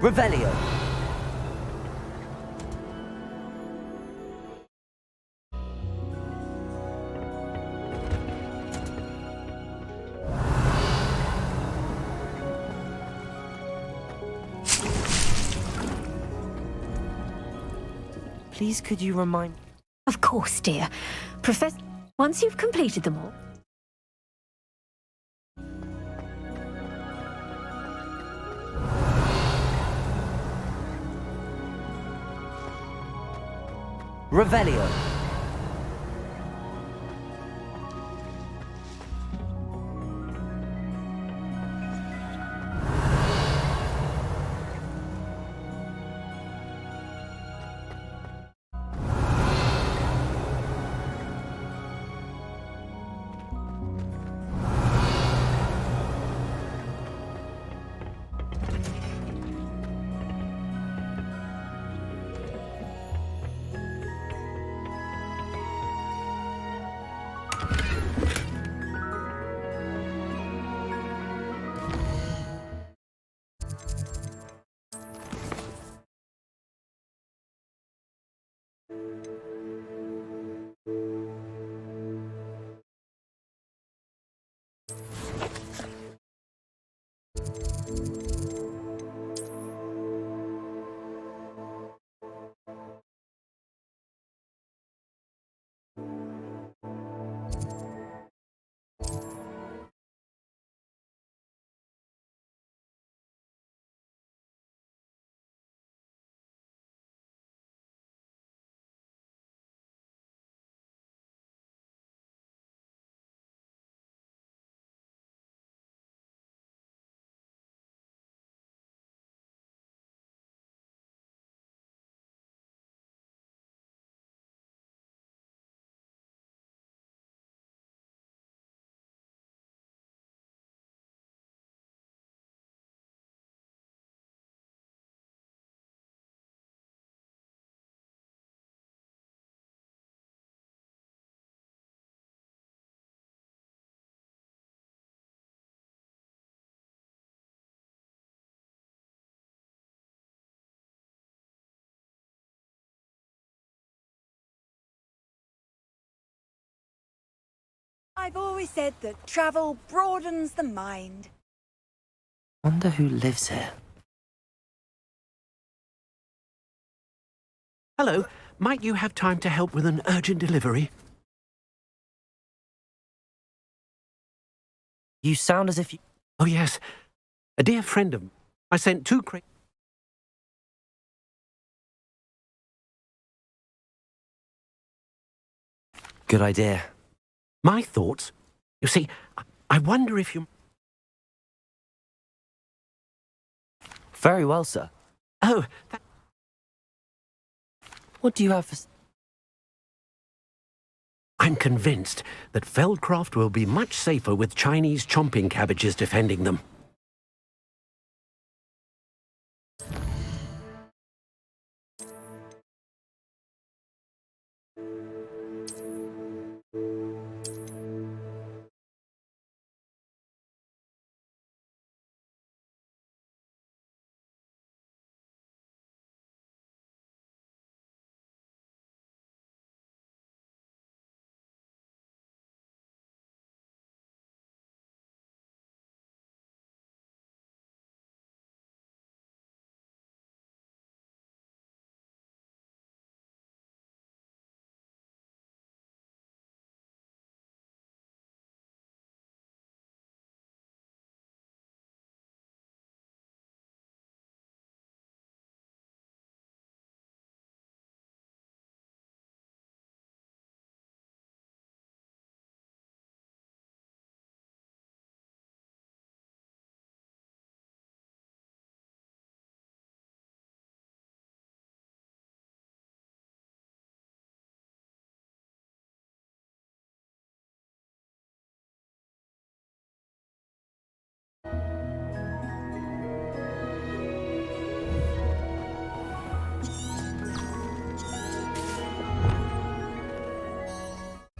Revelio. Please, could you remind... Of course, dear. Professor, once you've completed them all... Revelio. I've always said that travel broadens the mind. Wonder who lives here. Hello, might you have time to help with an urgent delivery? You sound as if you... Oh, yes. A dear friend of mine. I sent 2 crates. Good idea. My thoughts? You see, I wonder if you... Very well, sir. Oh, What do you have for... I'm convinced that Feldcroft will be much safer with Chinese chomping cabbages defending them.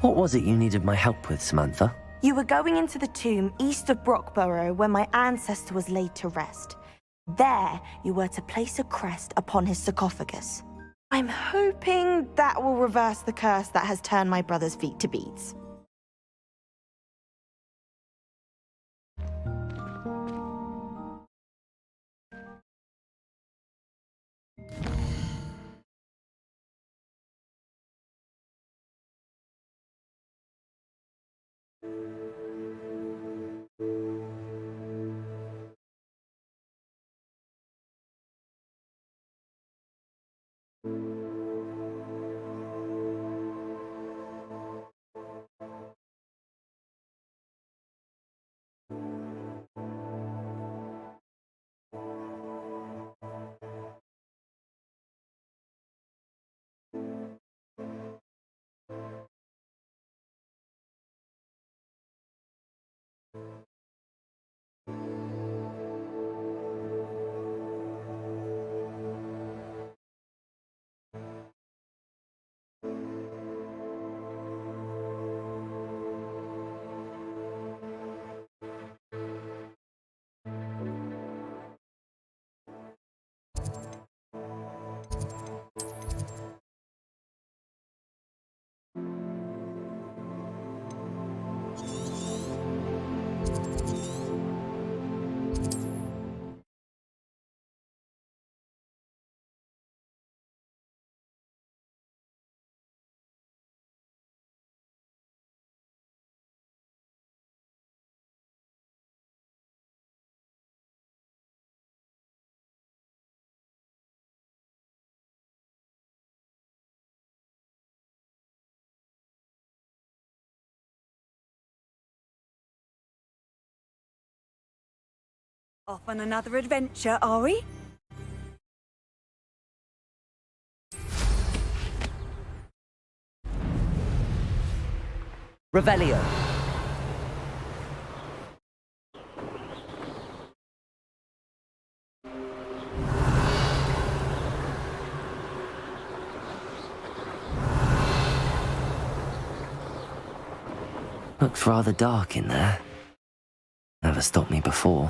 What was it you needed my help with, Samantha? You were going into the tomb east of Brockborough where my ancestor was laid to rest. There, you were to place a crest upon his sarcophagus. I'm hoping that will reverse the curse that has turned my brother's feet to beads. Off on another adventure, are we? Revelio. Looks rather dark in there. Never stopped me before.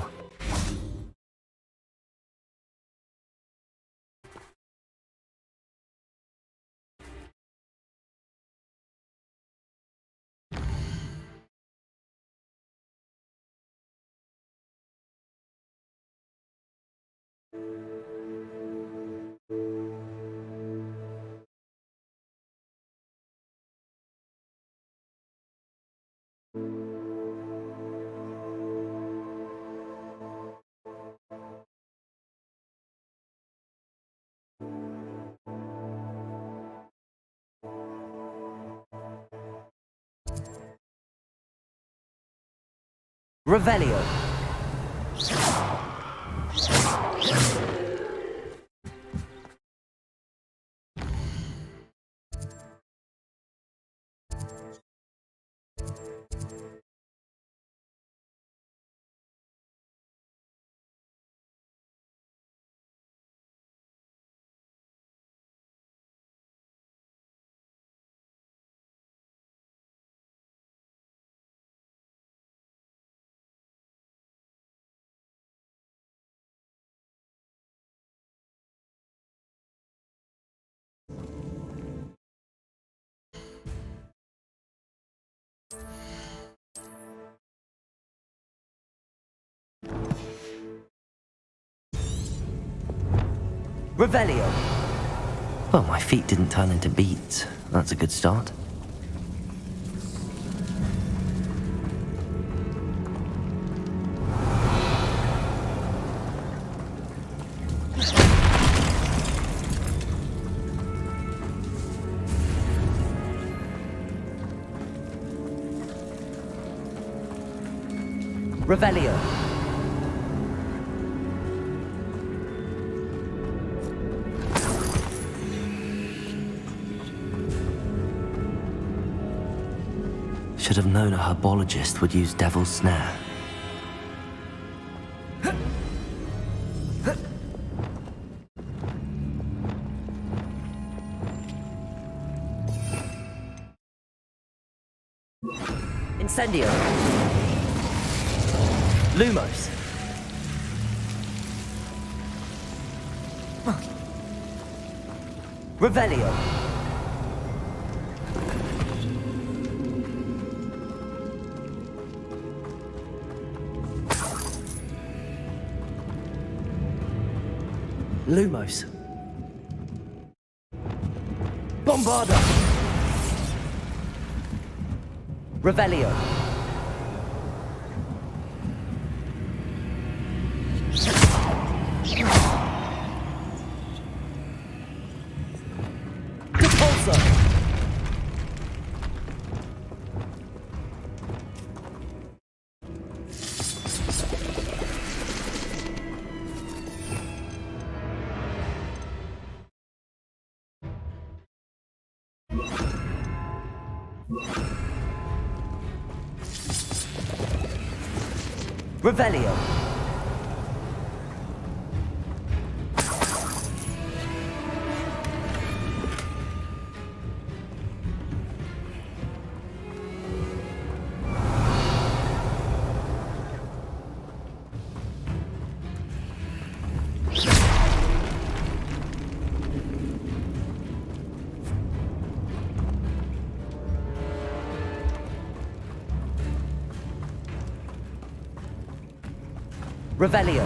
Revelio. Revelio. Well, my feet didn't turn into beads. That's a good start. Revelio. Should have known a herbologist would use Devil's Snare. Incendio. Lumos. Revelio. Lumos. Bombarda. Revelio. Repulsor. Revelio. Revelio.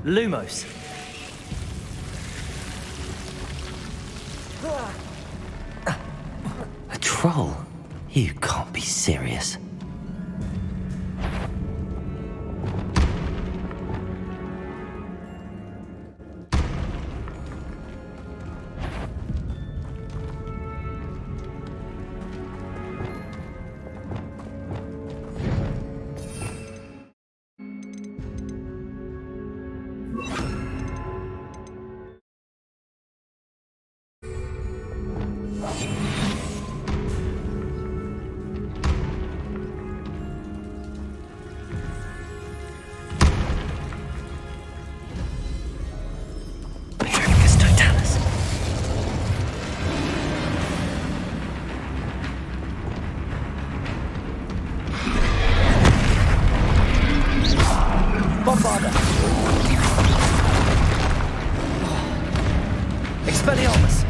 Lumos. A troll? You can't be serious. Expelliarmus!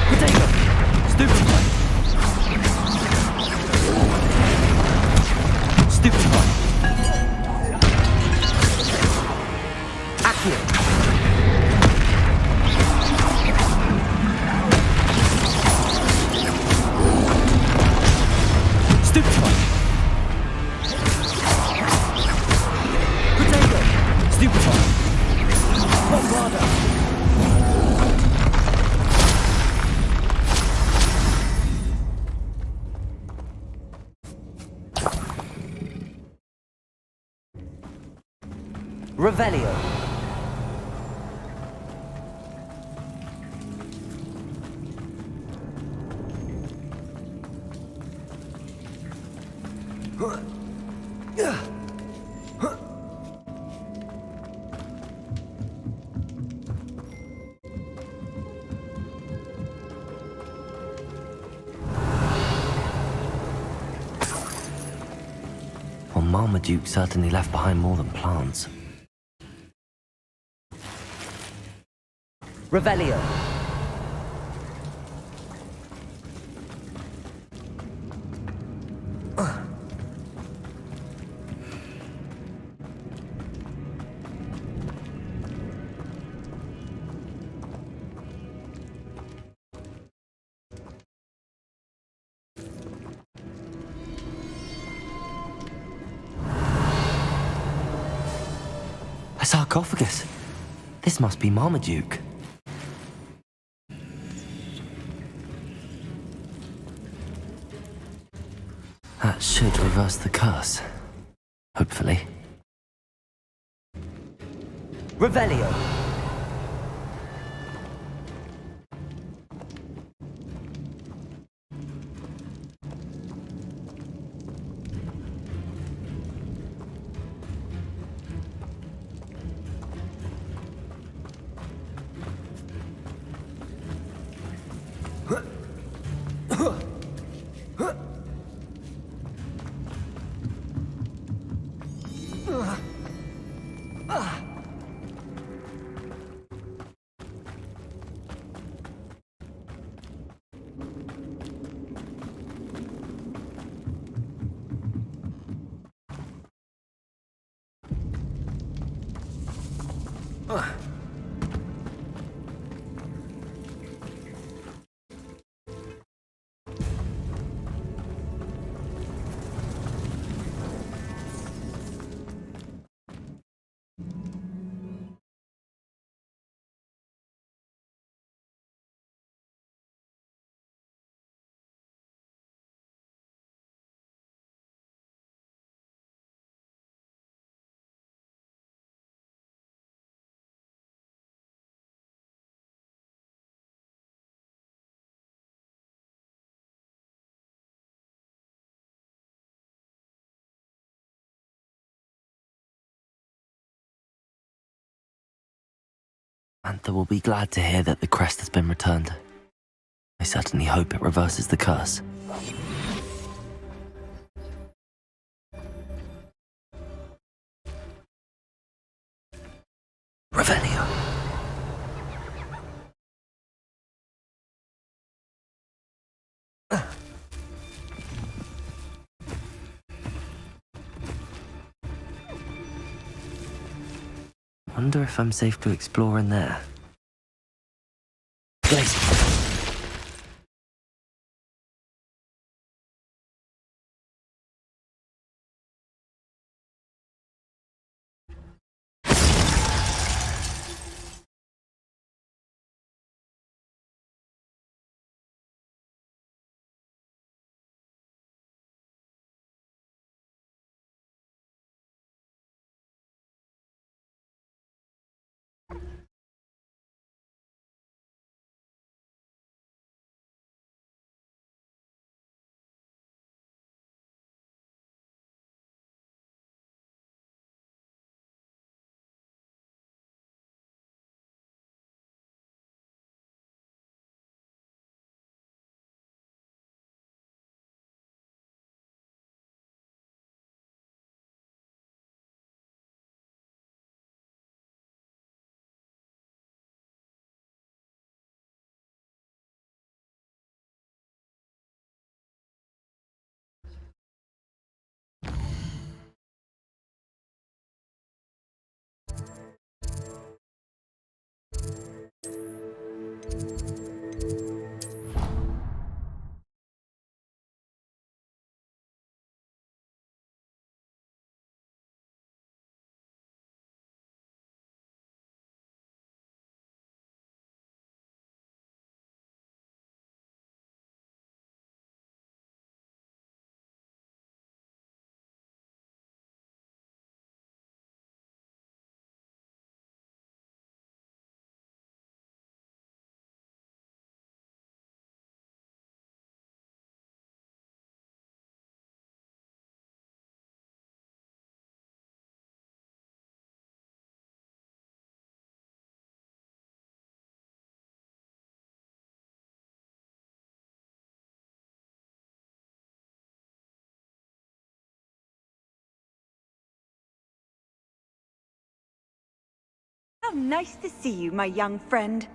Potato! Stupefy! Stupefy! Accio! Stupefy! Potato! Stupefy! Bombarda! Revelio. Well, Marmaduke certainly left behind more than plants. Revelio. A sarcophagus. This must be Marmaduke. That should reverse the curse. Hopefully. Revelio. Mantha will be glad to hear that the crest has been returned. I certainly hope it reverses the curse. Revelio. Wonder if I'm safe to explore in there. Glacier. How nice to see you, my young friend.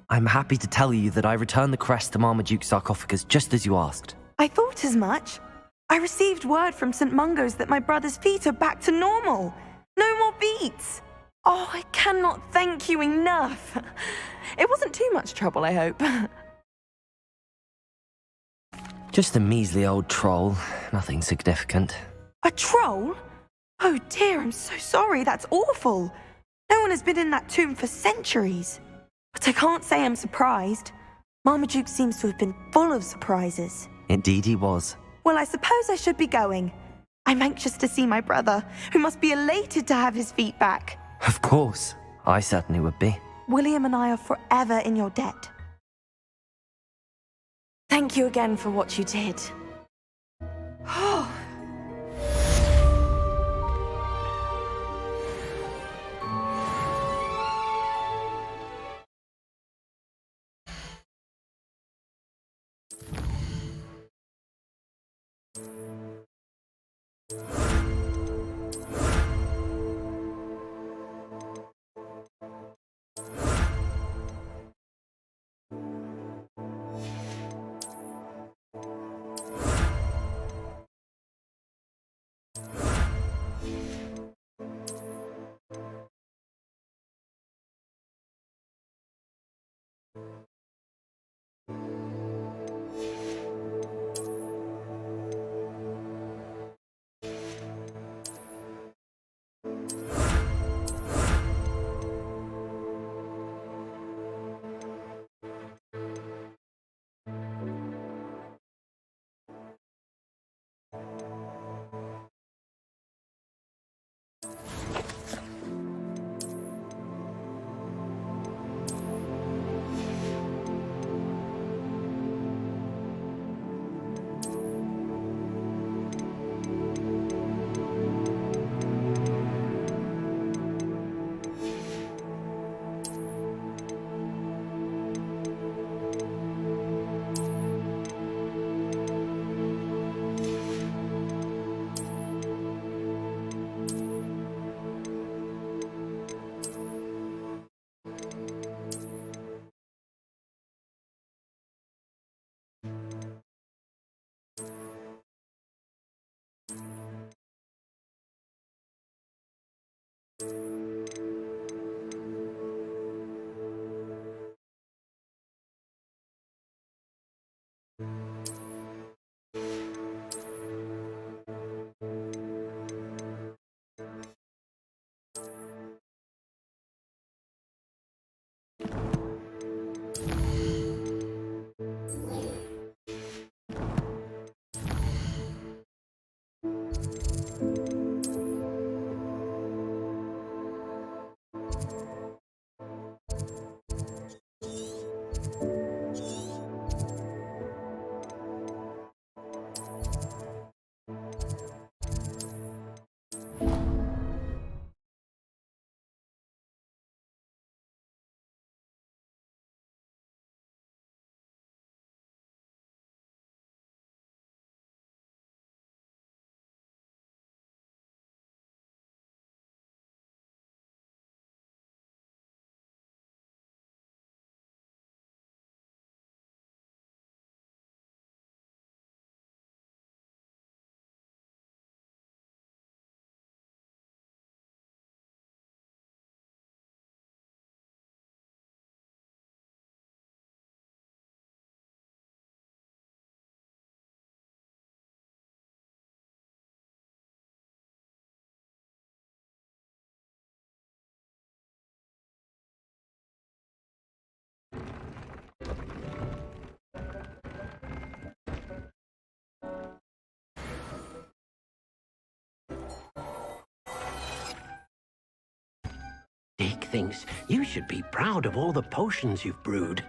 I'm happy to tell you that I returned the crest to Marmaduke's sarcophagus just as you asked. I thought as much. I received word from St. Mungo's that my brother's feet are back to normal. No more beats. Oh, I cannot thank you enough. It wasn't too much trouble, I hope. Just a measly old troll. Nothing significant. A troll? Oh dear, I'm so sorry. That's awful. No one has been in that tomb for centuries. But I can't say I'm surprised. Marmaduke seems to have been full of surprises. Indeed he was. Well, I suppose I should be going. I'm anxious to see my brother, who must be elated to have his feet back. Of course. I certainly would be. William and I are forever in your debt. Thank you again for what you did. Oh. Dick thinks you should be proud of all the potions you've brewed.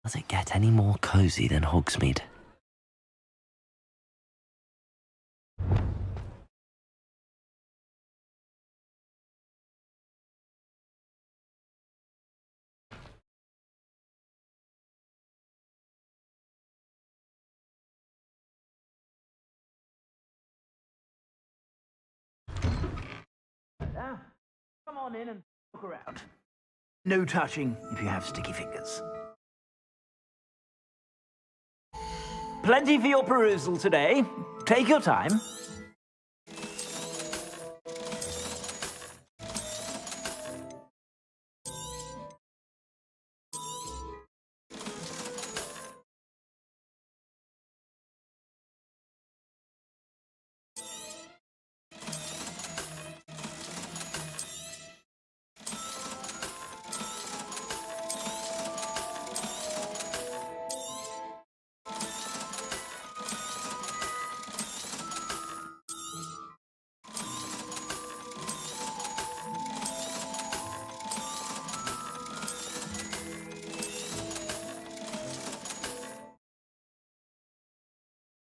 Does it get any more cozy than Hogsmeade? Now, come on in and look around. No touching if you have sticky fingers. Plenty for your perusal today. Take your time.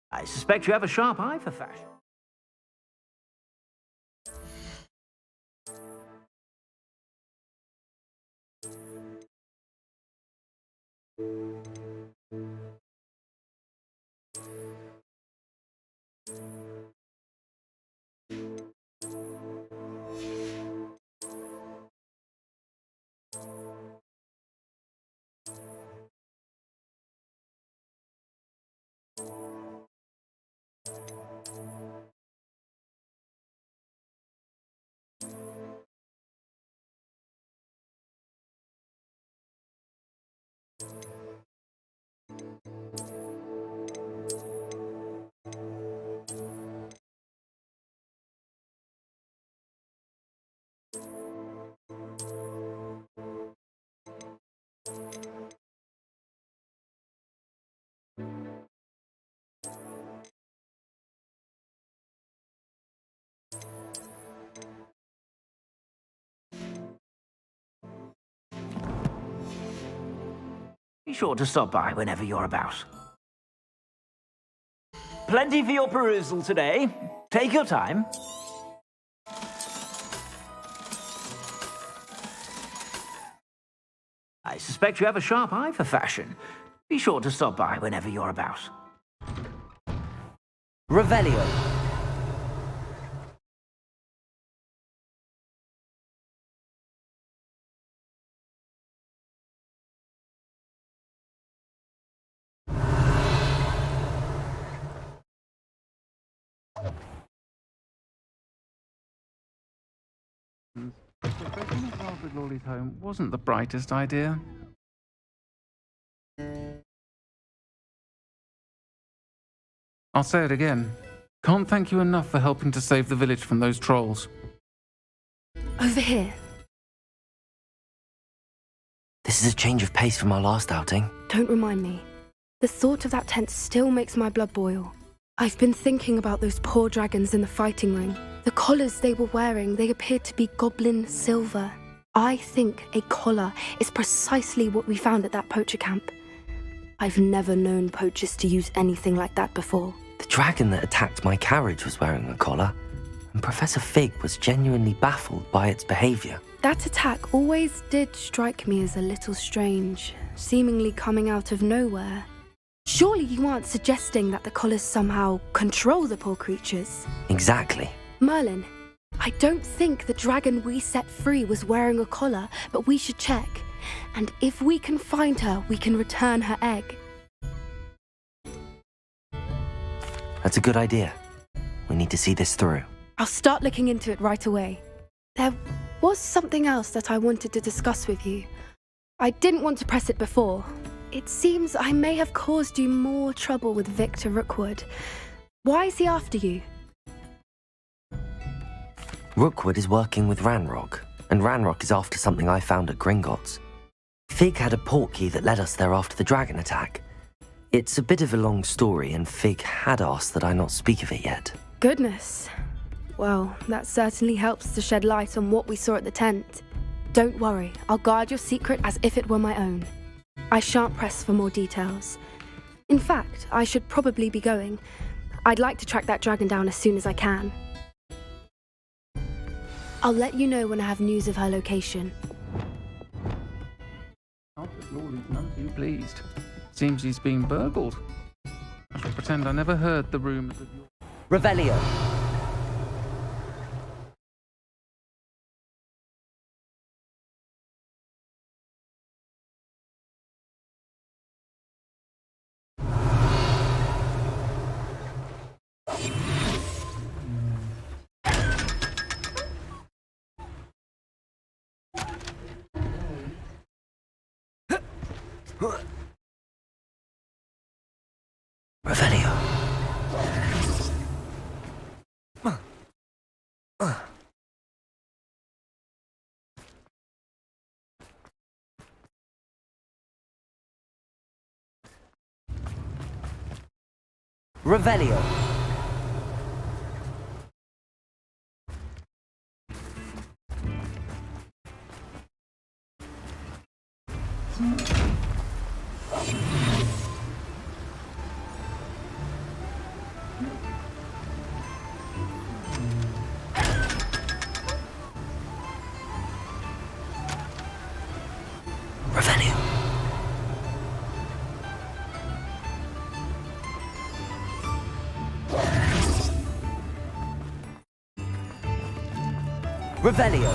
I suspect you have a sharp eye for fashion. Be sure to stop by whenever you're about. Plenty for your perusal today. Take your time. I suspect you have a sharp eye for fashion. Be sure to stop by whenever you're about. Revelio. Breaking Robert Lawley's home wasn't the brightest idea. I'll say it again. Can't thank you enough for helping to save the village from those trolls. Over here. This is a change of pace from our last outing. Don't remind me. The thought of that tent still makes my blood boil. I've been thinking about those poor dragons in the fighting ring. The collars they were wearing, they appeared to be goblin silver. I think a collar is precisely what we found at that poacher camp. I've never known poachers to use anything like that before. The dragon that attacked my carriage was wearing a collar, and Professor Fig was genuinely baffled by its behavior. That attack always did strike me as a little strange, seemingly coming out of nowhere. Surely you aren't suggesting that the collars somehow control the poor creatures? Exactly. Merlin, I don't think the dragon we set free was wearing a collar, but we should check. And if we can find her, we can return her egg. That's a good idea. We need to see this through. I'll start looking into it right away. There was something else that I wanted to discuss with you. I didn't want to press it before. It seems I may have caused you more trouble with Victor Rookwood. Why is he after you? Rookwood is working with Ranrock, and Ranrock is after something I found at Gringotts. Fig had a portkey that led us there after the dragon attack. It's a bit of a long story, and Fig had asked that I not speak of it yet. Goodness. Well, that certainly helps to shed light on what we saw at the tent. Don't worry, I'll guard your secret as if it were my own. I shan't press for more details. In fact, I should probably be going. I'd like to track that dragon down as soon as I can. I'll let you know when I have news of her location. Not that Lawley's none too pleased. Seems he's been burgled. I shall pretend I never heard the rumours of your... Revelio. Revelio. Revelio. Revelio. Revelio.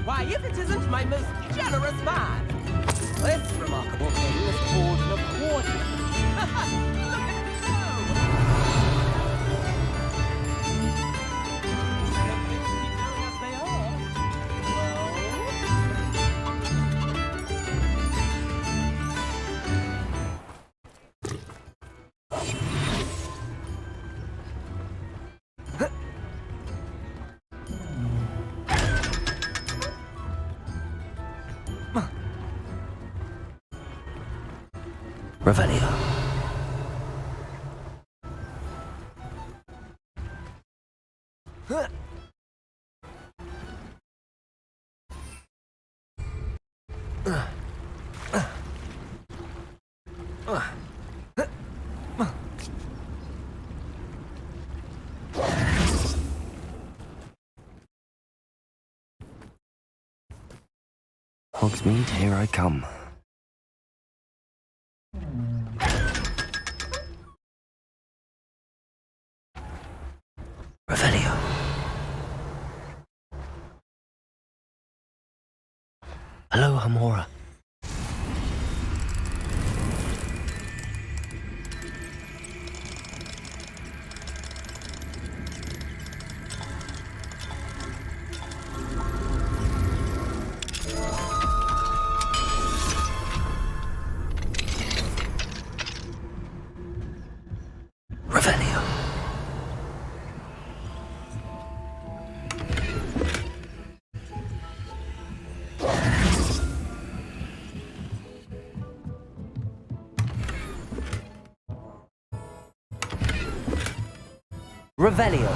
Why, if it isn't my most generous man! This remarkable thing is called an accordion. Look at it go! As they are. Revelio. Hogsmeade, here I come. Revelio. Hello, Hamora. Revelio. Revelio.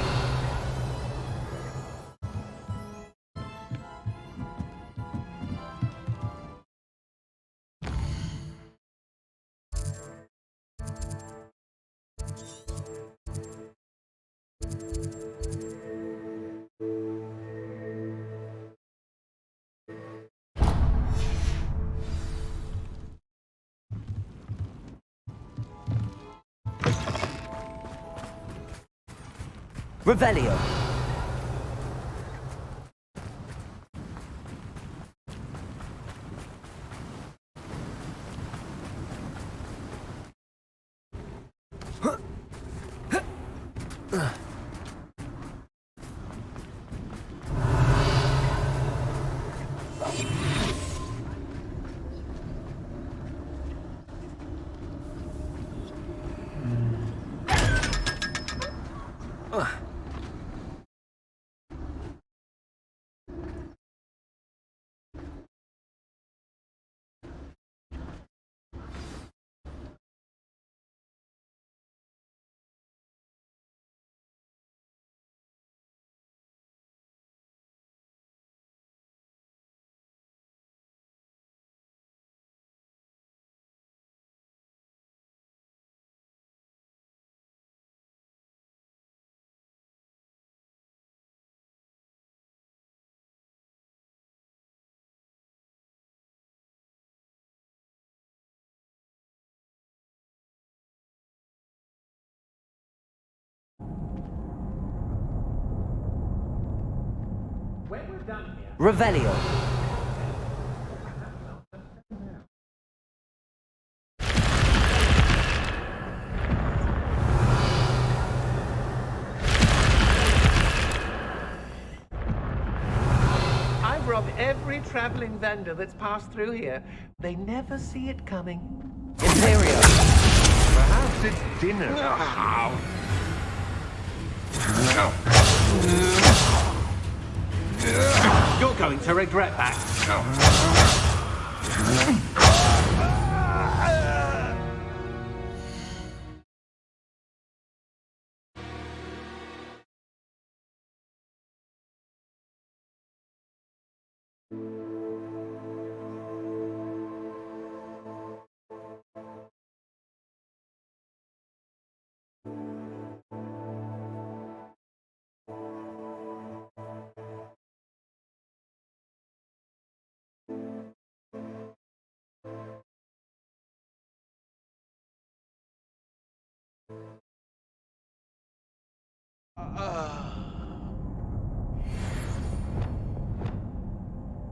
Revelio. Revelio. I've robbed every traveling vendor that's passed through here. They never see it coming. Imperio. Perhaps it's dinner. You're going to regret that.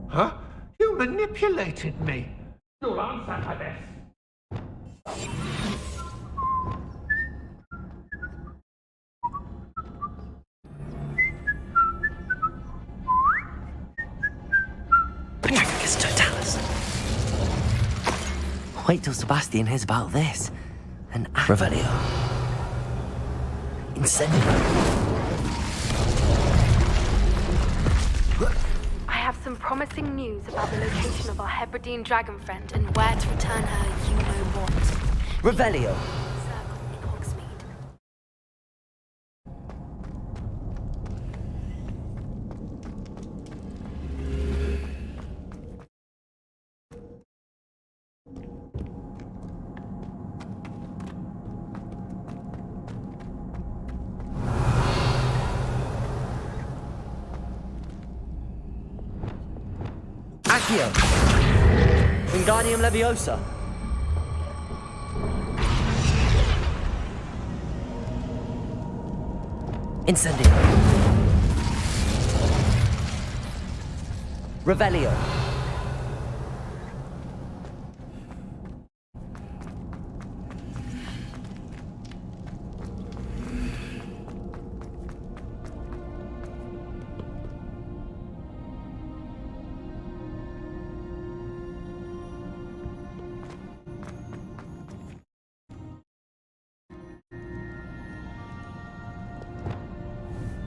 Huh? You manipulated me. You'll answer for this. Patricus Totalis. Wait till Sebastian hears about this. An Revelio. Incendio. I have some promising news about the location of our Hebridean dragon friend and where to return her you-know-what. Revelio. Circle in Hogsmeade. Accio. Wingardium Leviosa. Incendio. Revelio.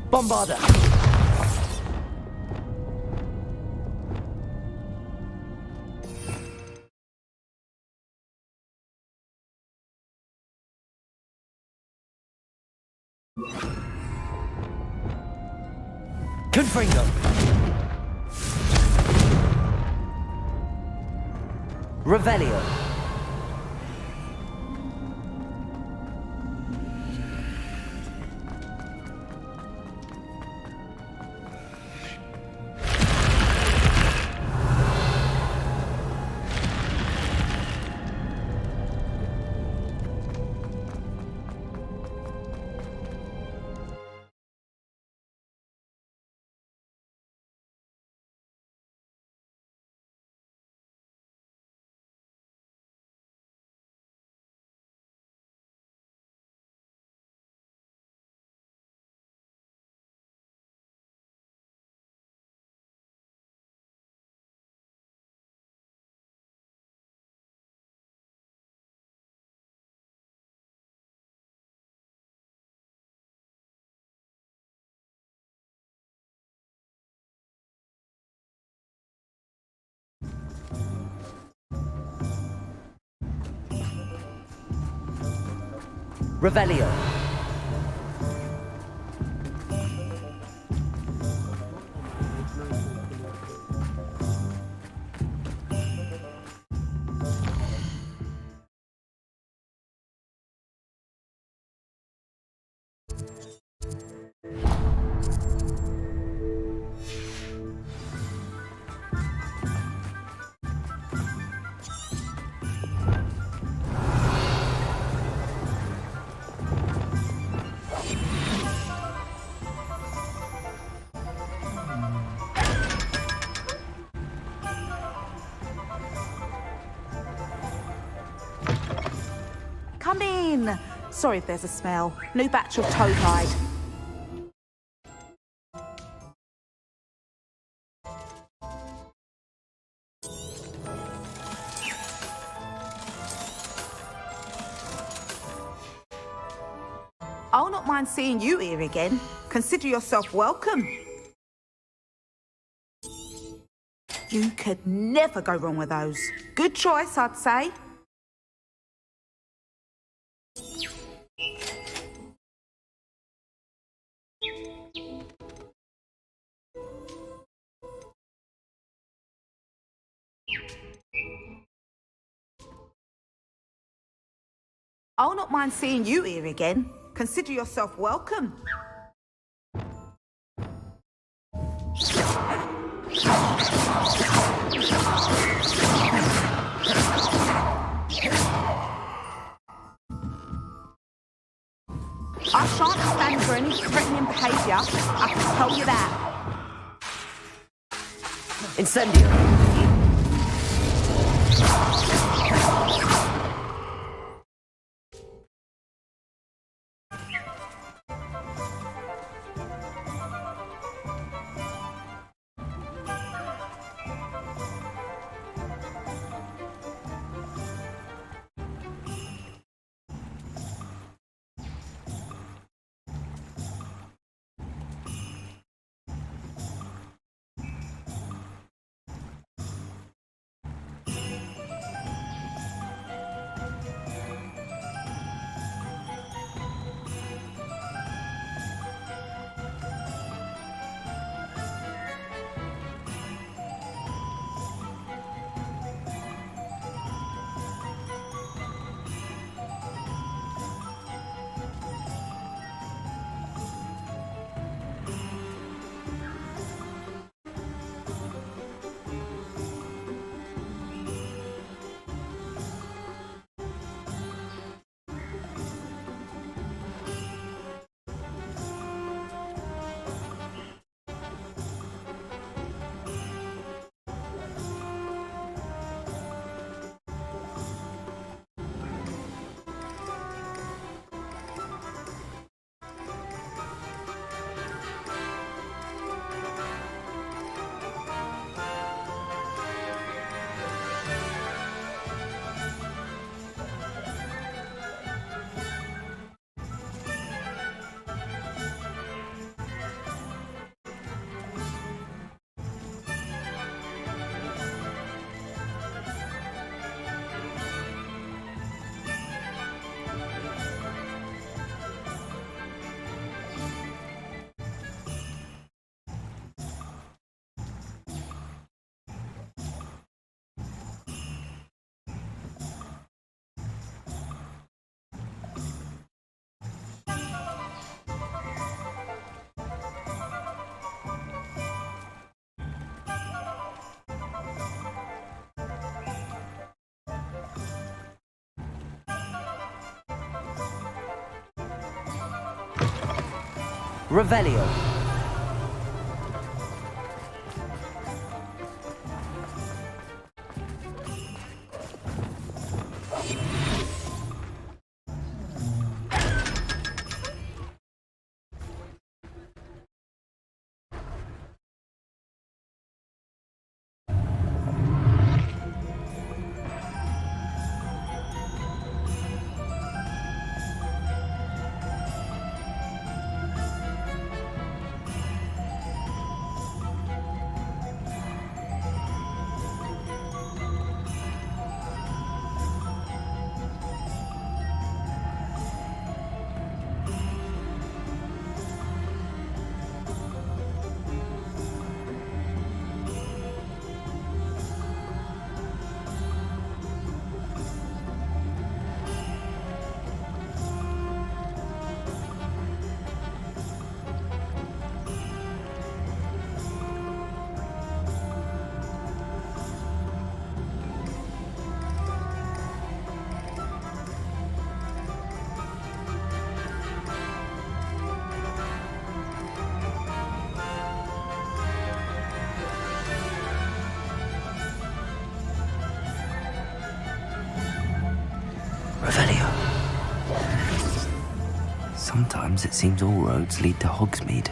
Bombarda. Confringo. Revelio. Revelio. come in. Sorry if there's a smell. New batch of toe hide. I'll not mind seeing you here again. Consider yourself welcome. You could never go wrong with those. Good choice, I'd say. I'll not mind seeing you here again. Consider yourself welcome. I shan't stand for any threatening behaviour, I can tell you that. Incendio. Revelio. Sometimes it seems all roads lead to Hogsmeade.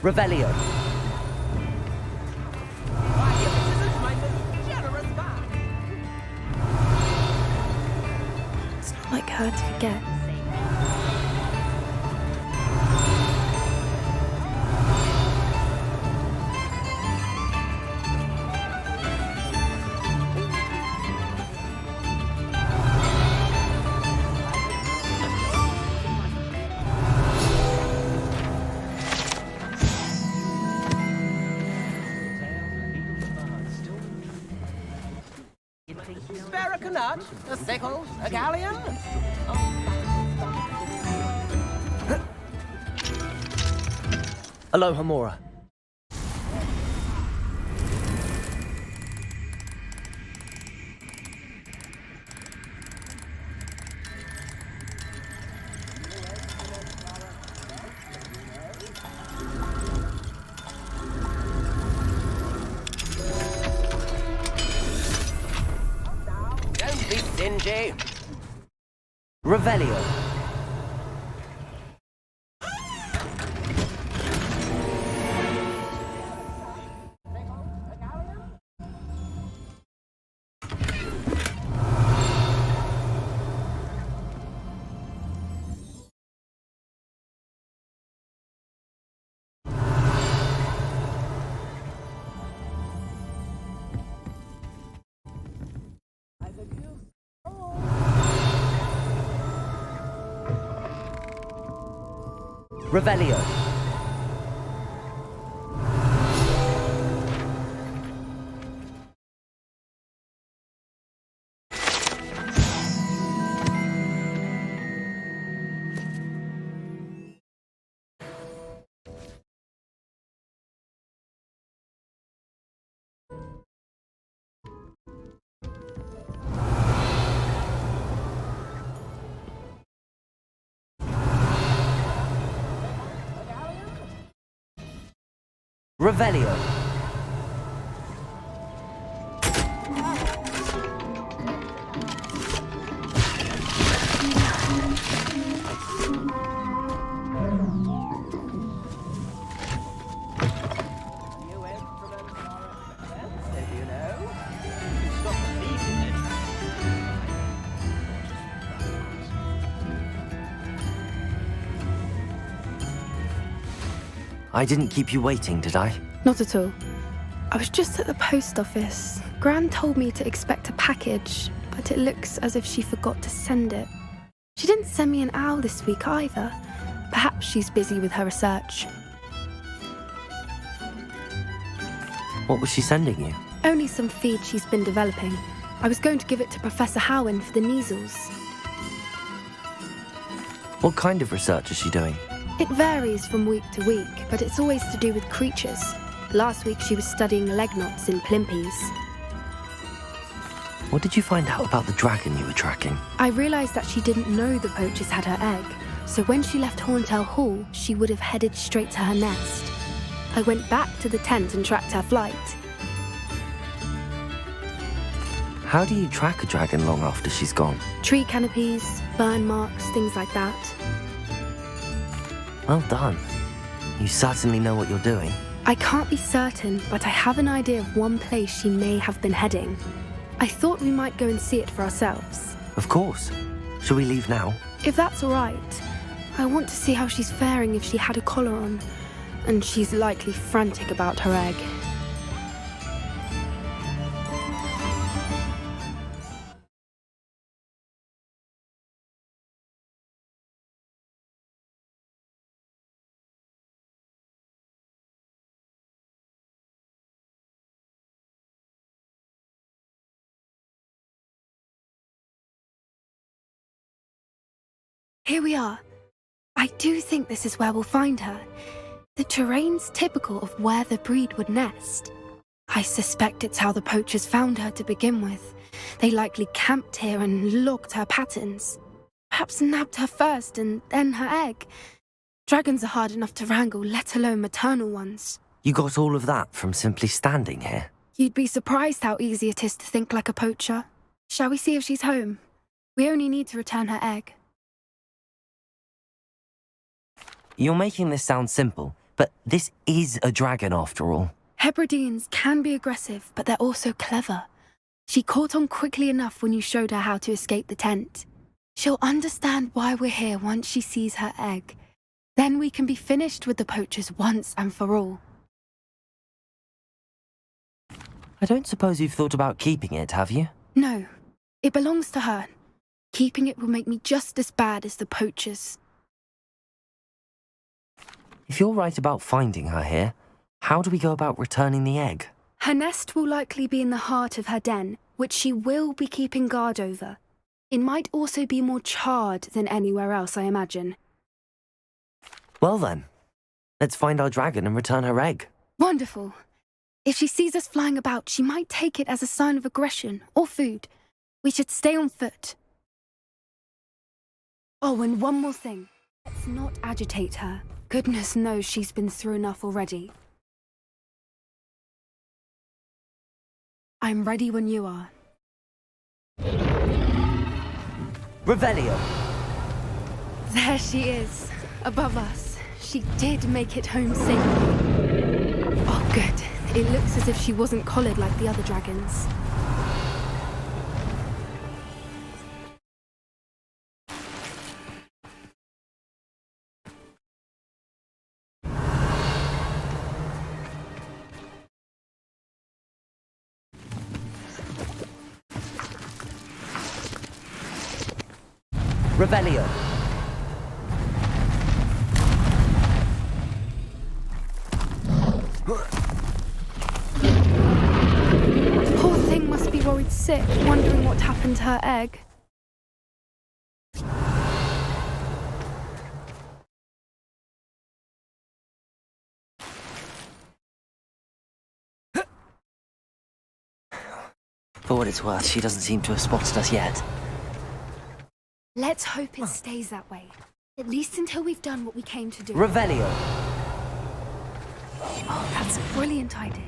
Revelio. It's not like her to forget. Spare a nut, a sickle, a galleon. Aloha Mora. Don't be stingy. Revelio. Revelio. Revelio. I didn't keep you waiting, did I? Not at all. I was just at the post office. Gran told me to expect a package, but it looks as if she forgot to send it. She didn't send me an owl this week either. Perhaps she's busy with her research. What was she sending you? Only some feed she's been developing. I was going to give it to Professor Howen for the measles. What kind of research is she doing? It varies from week to week, but it's always to do with creatures. Last week she was studying leg knots in plimpies. What did you find out about the dragon you were tracking? I realised that she didn't know the poachers had her egg, so when she left Horntail Hall, she would have headed straight to her nest. I went back to the tent and tracked her flight. How do you track a dragon long after she's gone? Tree canopies, burn marks, things like that. Well done. You certainly know what you're doing. I can't be certain, but I have an idea of one place she may have been heading. I thought we might go and see it for ourselves. Of course. Shall we leave now? If that's all right. I want to see how she's faring if she had a collar on. And she's likely frantic about her egg. Here we are. I do think this is where we'll find her. The terrain's typical of where the breed would nest. I suspect it's how the poachers found her to begin with. They likely camped here and logged her patterns. Perhaps nabbed her first and then her egg. Dragons are hard enough to wrangle, let alone maternal ones. You got all of that from simply standing here? You'd be surprised how easy it is to think like a poacher. Shall we see if she's home? We only need to return her egg. You're making this sound simple, but this is a dragon after all. Hebrideans can be aggressive, but they're also clever. She caught on quickly enough when you showed her how to escape the tent. She'll understand why we're here once she sees her egg. Then we can be finished with the poachers once and for all. I don't suppose you've thought about keeping it, have you? No, it belongs to her. Keeping it will make me just as bad as the poachers. If you're right about finding her here, how do we go about returning the egg? Her nest will likely be in the heart of her den, which she will be keeping guard over. It might also be more charred than anywhere else, I imagine. Well then, let's find our dragon and return her egg. Wonderful. If she sees us flying about, she might take it as a sign of aggression or food. We should stay on foot. Oh, and one more thing. Let's not agitate her. Goodness knows she's been through enough already. I'm ready when you are. Revelio. There she is, above us. She did make it home safely. Oh, good. It looks as if she wasn't collared like the other dragons. Revelio. Poor thing must be worried sick, wondering what happened to her egg. For what it's worth, she doesn't seem to have spotted us yet. Let's hope it stays that way. At least until we've done what we came to do. Revelio. Oh, that's a brilliant idea.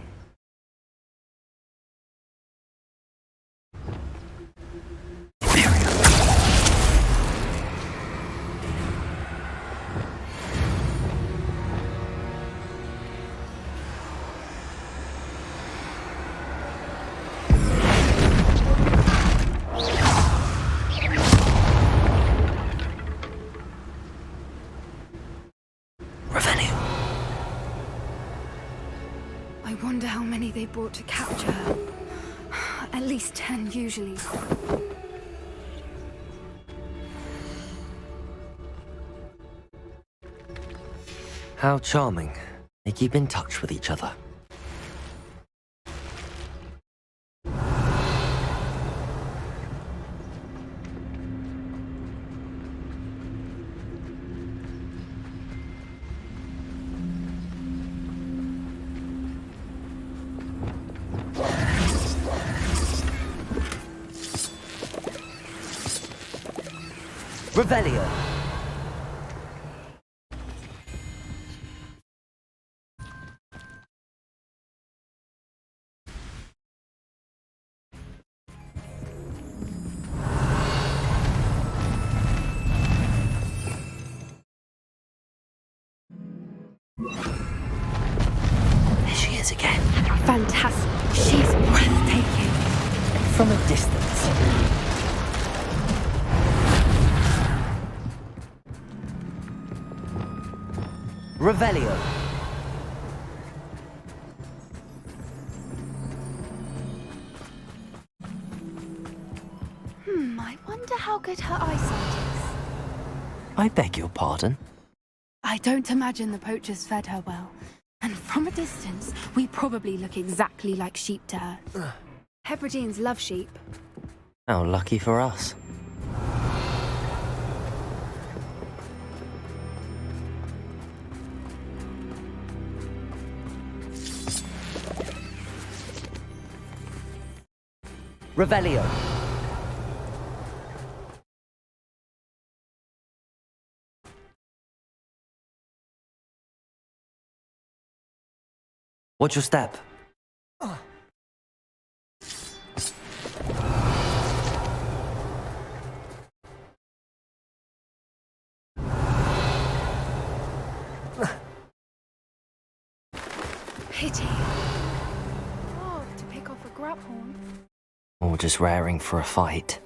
I wonder how many they brought to capture her. At least 10 usually. How charming. They keep in touch with each other. Revelio. There she is again. Fantastic. She's breathtaking. From a distance. Revelio. I wonder how good her eyesight is. I beg your pardon? I don't imagine the poachers fed her well. And from a distance, we probably look exactly like sheep to her. Hebrideans love sheep. How lucky for us. Revelio. Watch your step. pity. Oh, to pick off a grubhorn. Or just raring for a fight.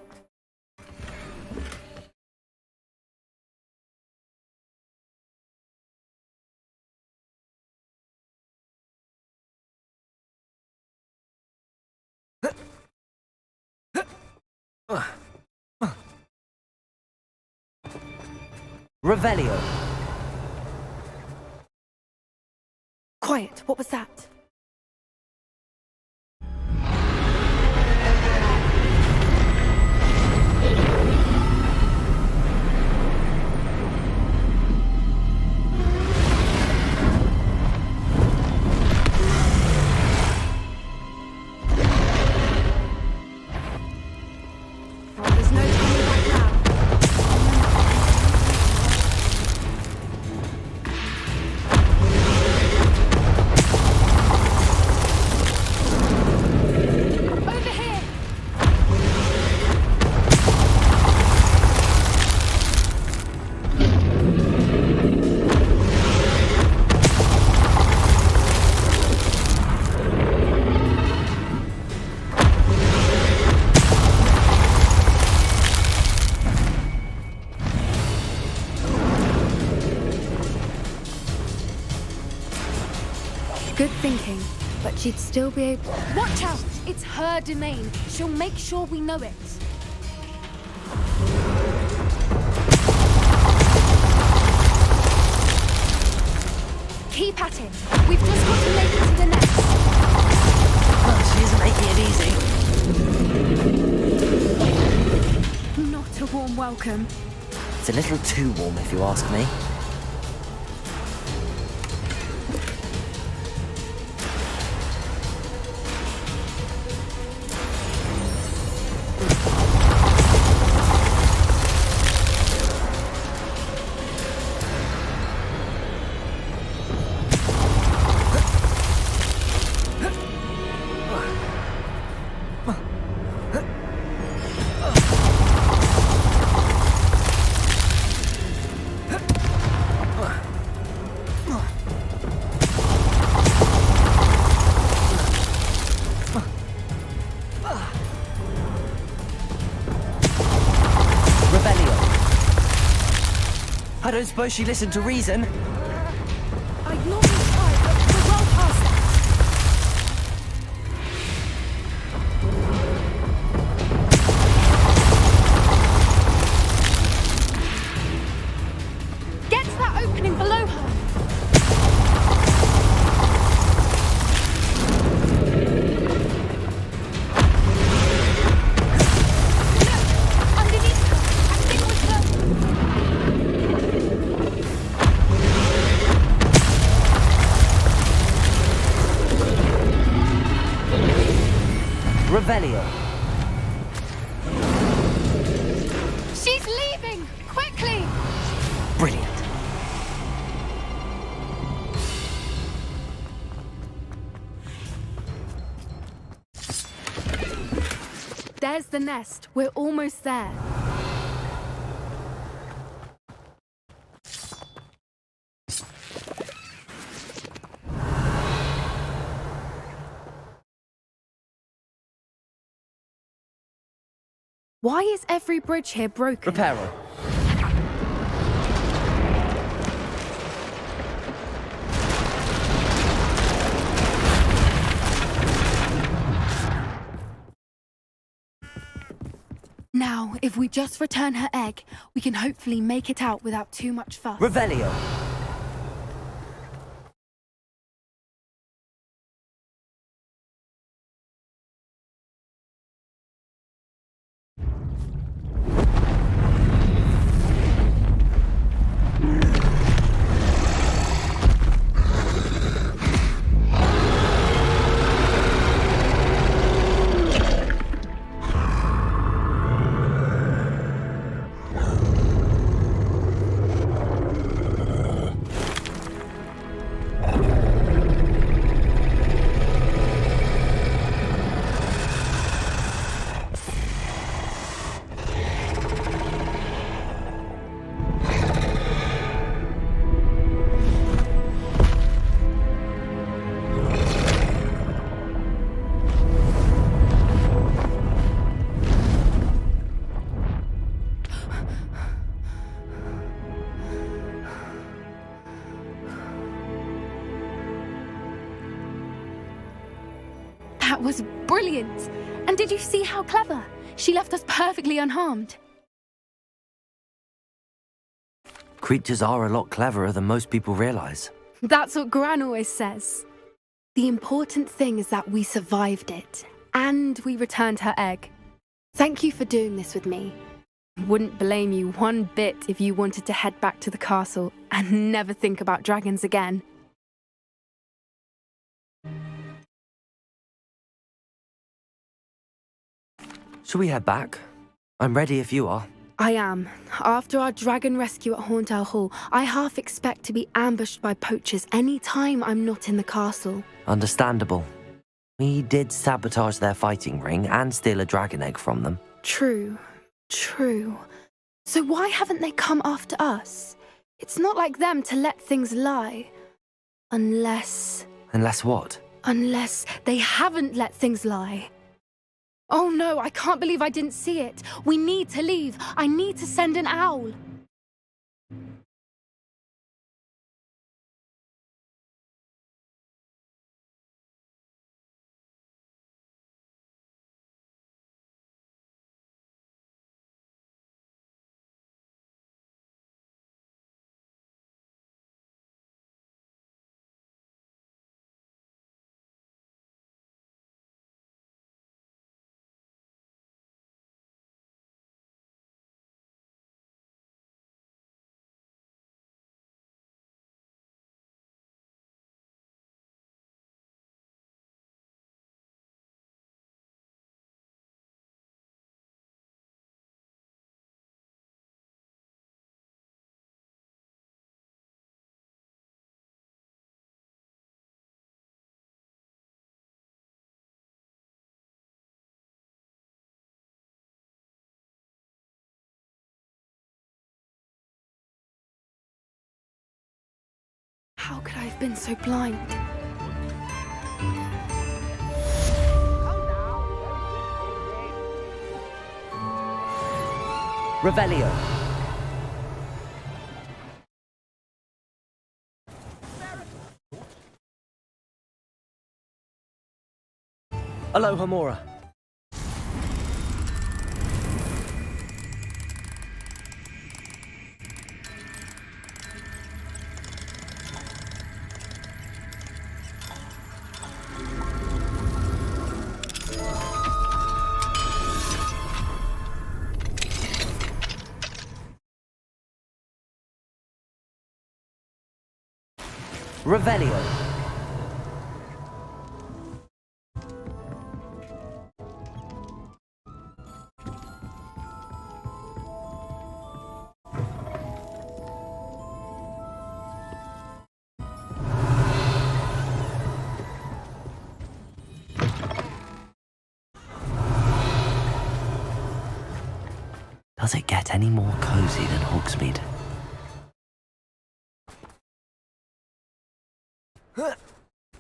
Revelio. Quiet, what was that? Oh, there's no turning back now. Over here! Good thinking, but she'd still be able... Watch out! It's her domain. She'll make sure we know it. Keep at it. We've just got to make it to the nest. Oh, she isn't making it easy. Not a warm welcome. It's a little too warm, if you ask me. I don't suppose she listened to reason. I'd normally try, but we're well past that. Get to that opening below her. Look! Underneath her! I think it was her. Revelio. She's leaving! Quickly! Brilliant. There's the nest. We're almost there. Why is every bridge here broken? Reparo. Now, if we just return her egg, we can hopefully make it out without too much fuss. Revelio. was brilliant. And did you see how clever? She left us perfectly unharmed. Creatures are a lot cleverer than most people realize. That's what Gran always says. The important thing is that we survived it, and we returned her egg. Thank you for doing this with me. Wouldn't blame you one bit if you wanted to head back to the castle and never think about dragons again. Shall we head back? I'm ready if you are. I am. After our dragon rescue at Horndale Hall, I half expect to be ambushed by poachers any time I'm not in the castle. Understandable. We did sabotage their fighting ring and steal a dragon egg from them. True. So why haven't they come after us? It's not like them to let things lie. Unless what? Unless they haven't let things lie. Oh no, I can't believe I didn't see it. We need to leave. I need to send an owl. How could I have been so blind? Revelio. Alohomora. Revelio. Does it get any more cozy than Hogsmeade?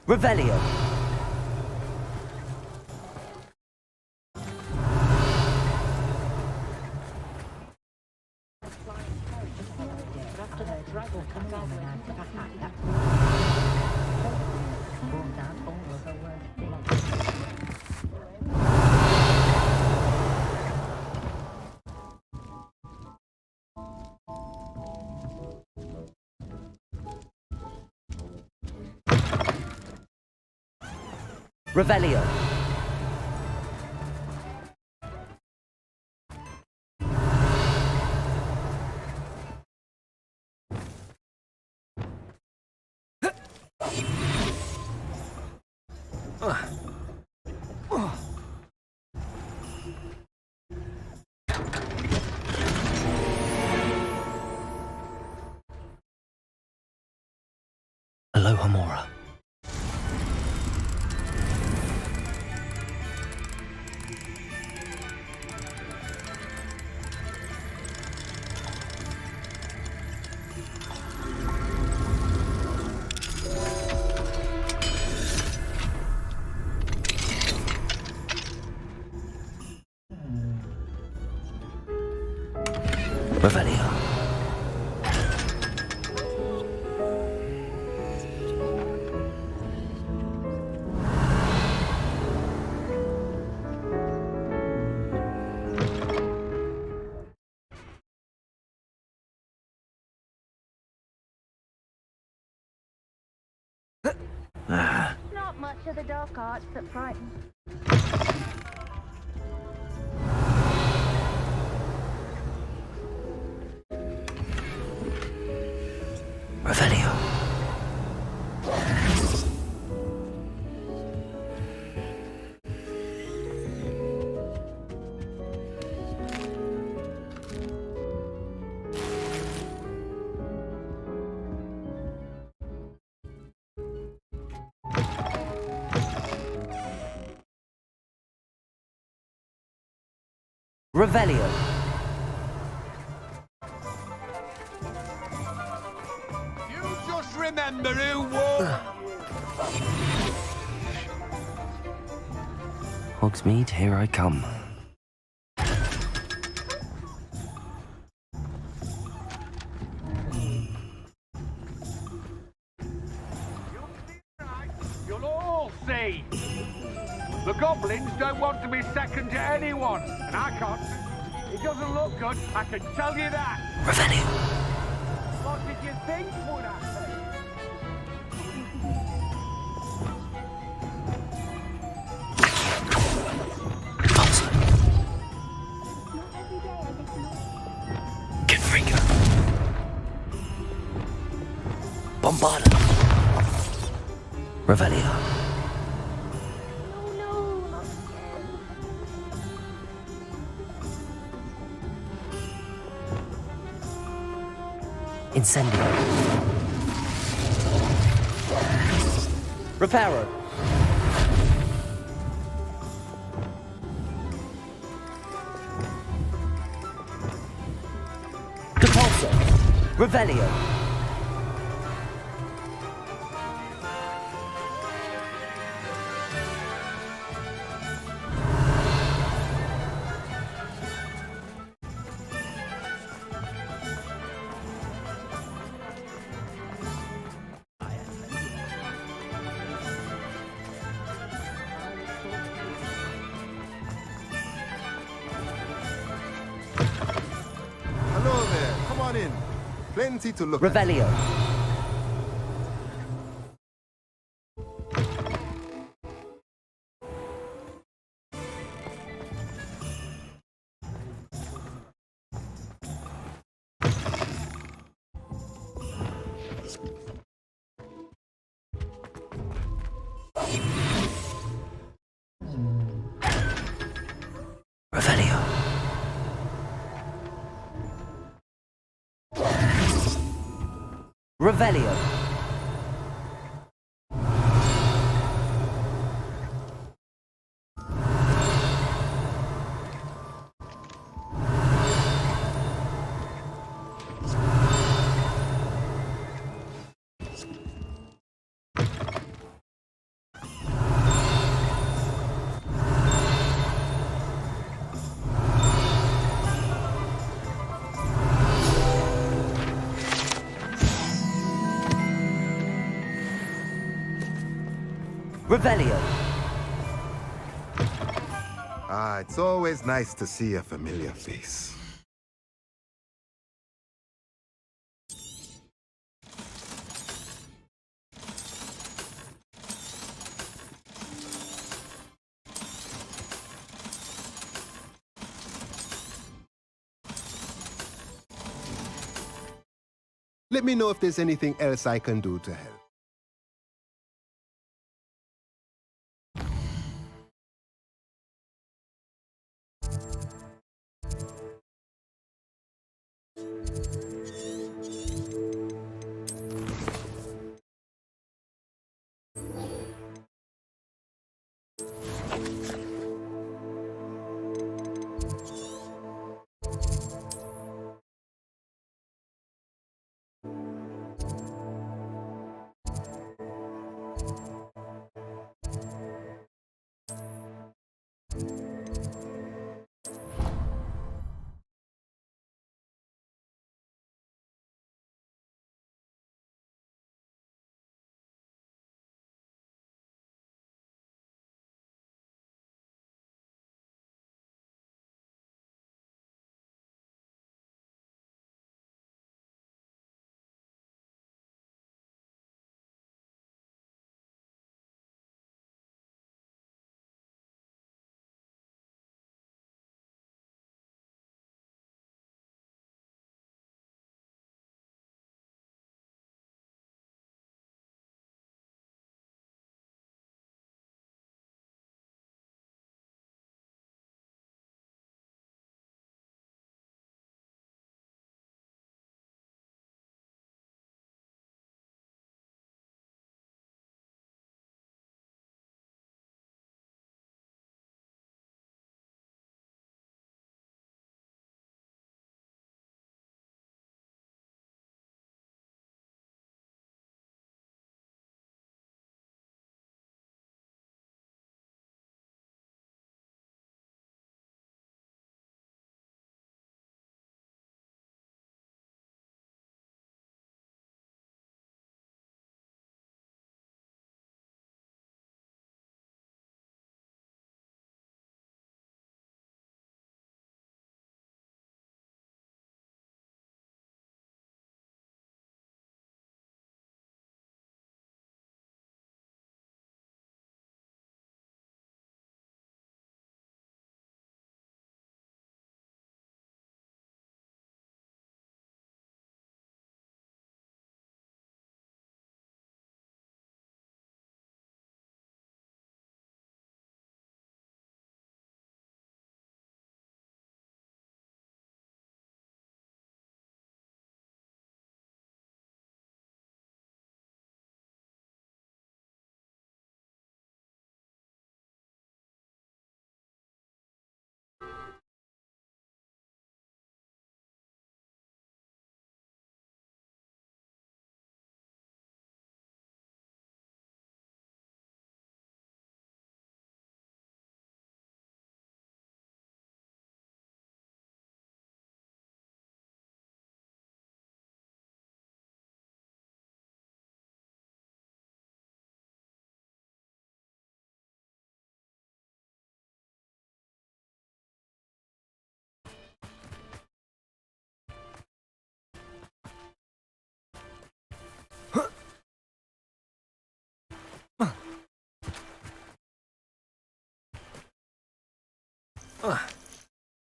Revelio. Revelio. Alohomora. Revelio. are the dark arts that frighten. Revelio. Revelio. Just remember who won. Hogsmeade, here I come. You'll all see. The goblins don't want to be second to anyone, and I can't. It doesn't look good, I can tell you that. Revelio. What did you think would happen? Confringo. Bombarda. Revelio. Incendio. Reparo. Depulso. Revelio. Hello there. Come on in. Plenty to look at. Revelio. Revelio. Revelio. Revelio. Ah, it's always nice to see a familiar face. Let me know if there's anything else I can do to help.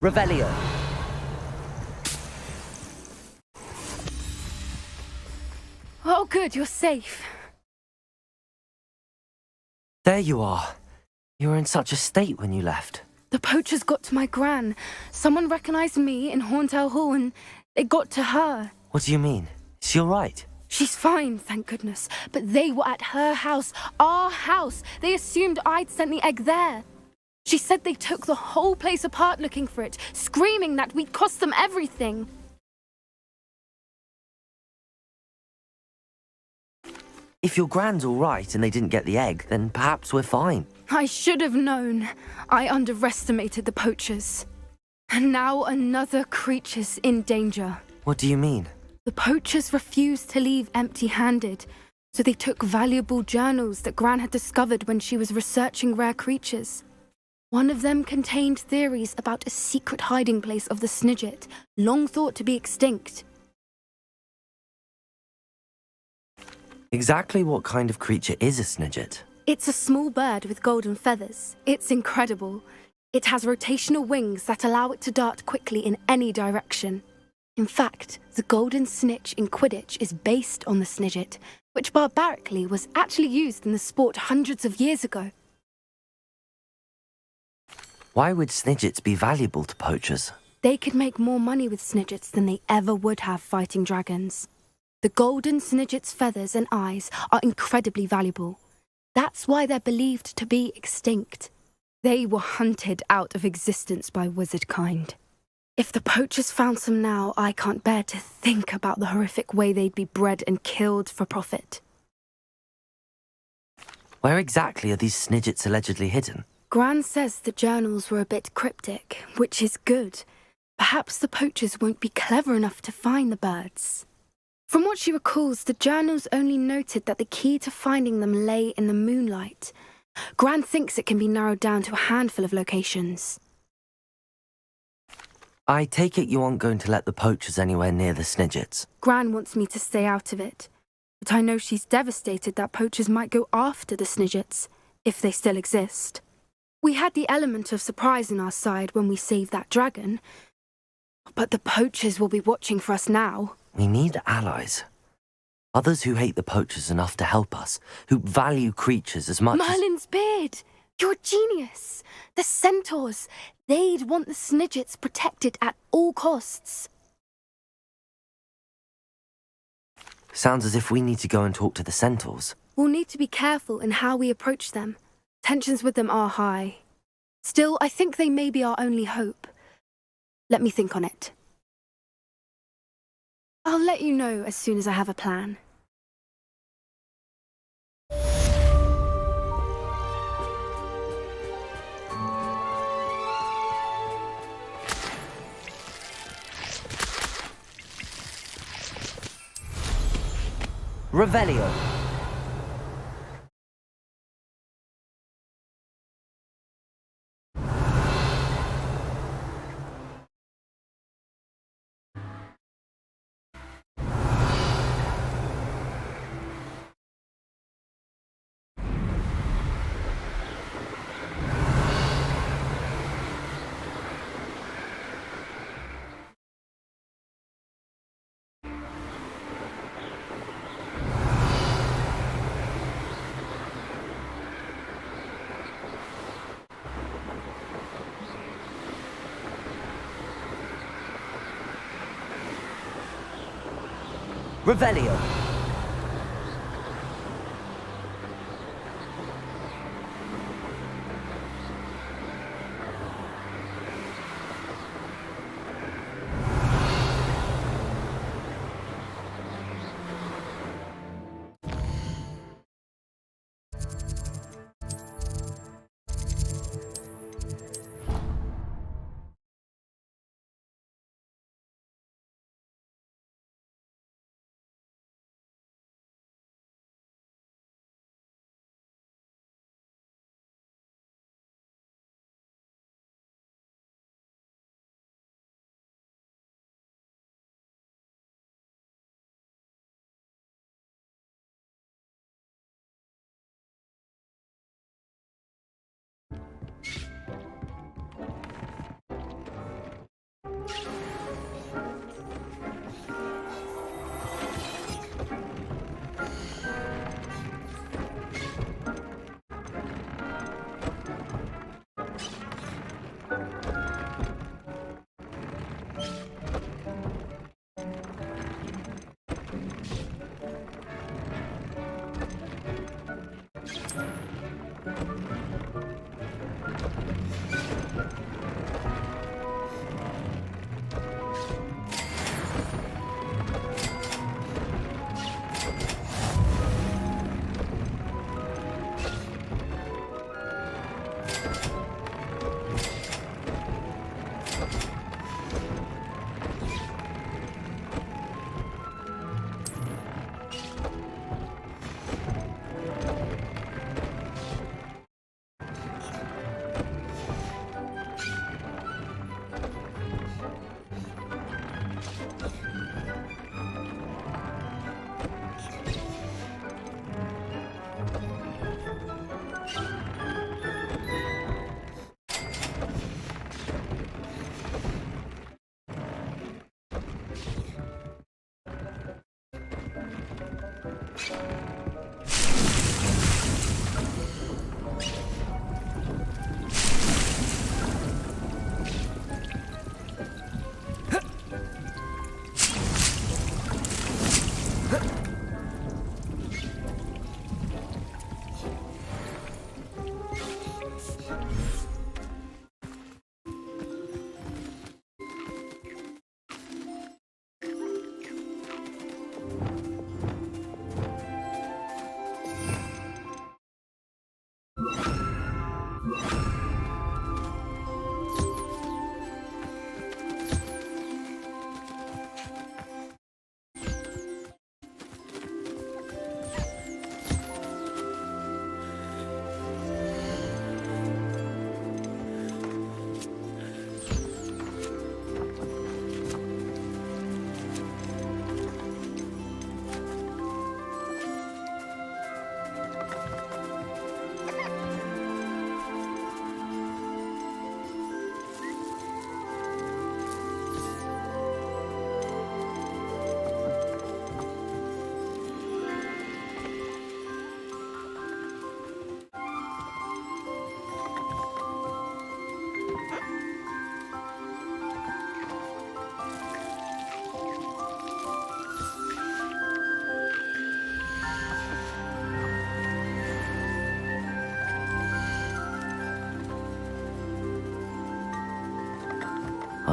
Revelio. Oh, good, you're safe. There you are. You were in such a state when you left. The poachers got to my gran. Someone recognized me in Horntail Hall and they got to her. What do you mean? Is she all right? She's fine, thank goodness. But they were at her house, our house. They assumed I'd sent the egg there. She said they took the whole place apart looking for it, screaming that we'd cost them everything. If your gran's all right and they didn't get the egg, then perhaps we're fine. I should have known. I underestimated the poachers. And now another creature's in danger. What do you mean? The poachers refused to leave empty-handed, so they took valuable journals that Gran had discovered when she was researching rare creatures. One of them contained theories about a secret hiding place of the Snidget, long thought to be extinct. Exactly what kind of creature is a Snidget? It's a small bird with golden feathers. It's incredible. It has rotational wings that allow it to dart quickly in any direction. In fact, the golden snitch in Quidditch is based on the Snidget, which barbarically was actually used in the sport hundreds of years ago. Why would Snidgets be valuable to poachers? They could make more money with Snidgets than they ever would have fighting dragons. The golden Snidget's feathers and eyes are incredibly valuable. That's why they're believed to be extinct. They were hunted out of existence by wizard kind. If the poachers found some now, I can't bear to think about the horrific way they'd be bred and killed for profit. Where exactly are these Snidgets allegedly hidden? Gran says the journals were a bit cryptic, which is good. Perhaps the poachers won't be clever enough to find the birds. From what she recalls, the journals only noted that the key to finding them lay in the moonlight. Gran thinks it can be narrowed down to a handful of locations. I take it you aren't going to let the poachers anywhere near the Snidgets. Gran wants me to stay out of it, but I know she's devastated that poachers might go after the Snidgets, if they still exist. We had the element of surprise on our side when we saved that dragon, but the poachers will be watching for us now. We need allies. Others who hate the poachers enough to help us, who value creatures as much Merlin's beard! You're a genius! The centaurs! They'd want the Snidgets protected at all costs. Sounds as if we need to go and talk to the centaurs. We'll need to be careful in how we approach them. Tensions with them are high. Still, I think they may be our only hope. Let me think on it. I'll let you know as soon as I have a plan. Revelio. Revelio.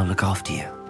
I'll look after you.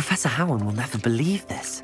Professor Howard will never believe this.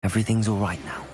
Everything's all right now.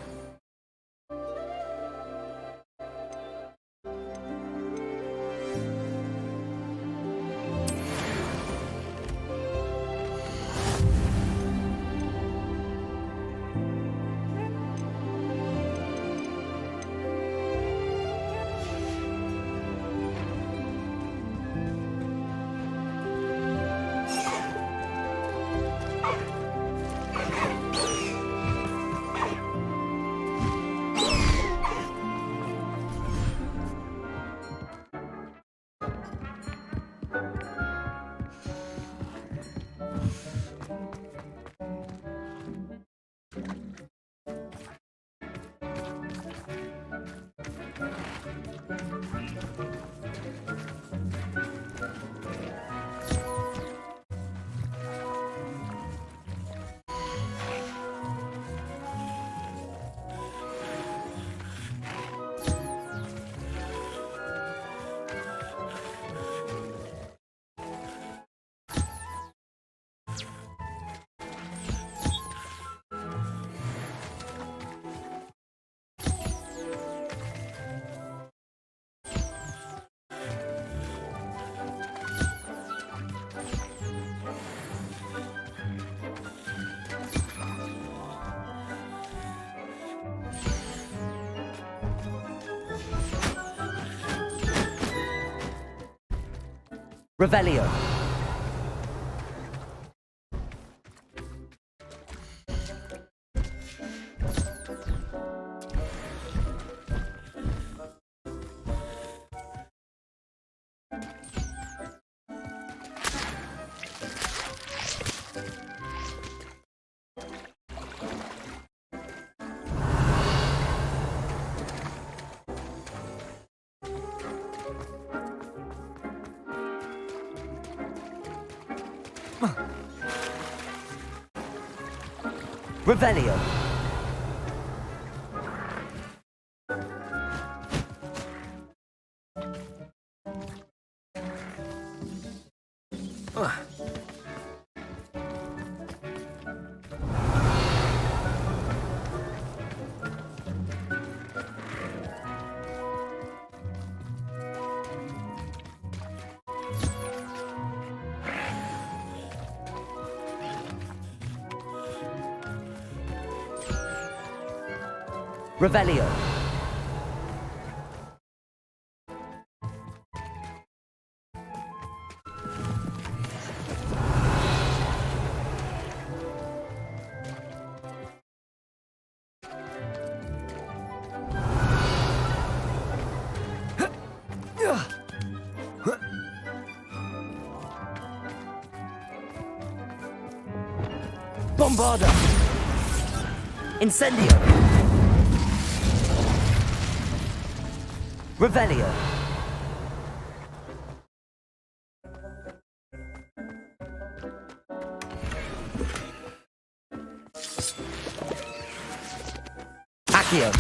Revelio. Revelio. Revelio. Bombarda. Incendio. Revelio. Accio.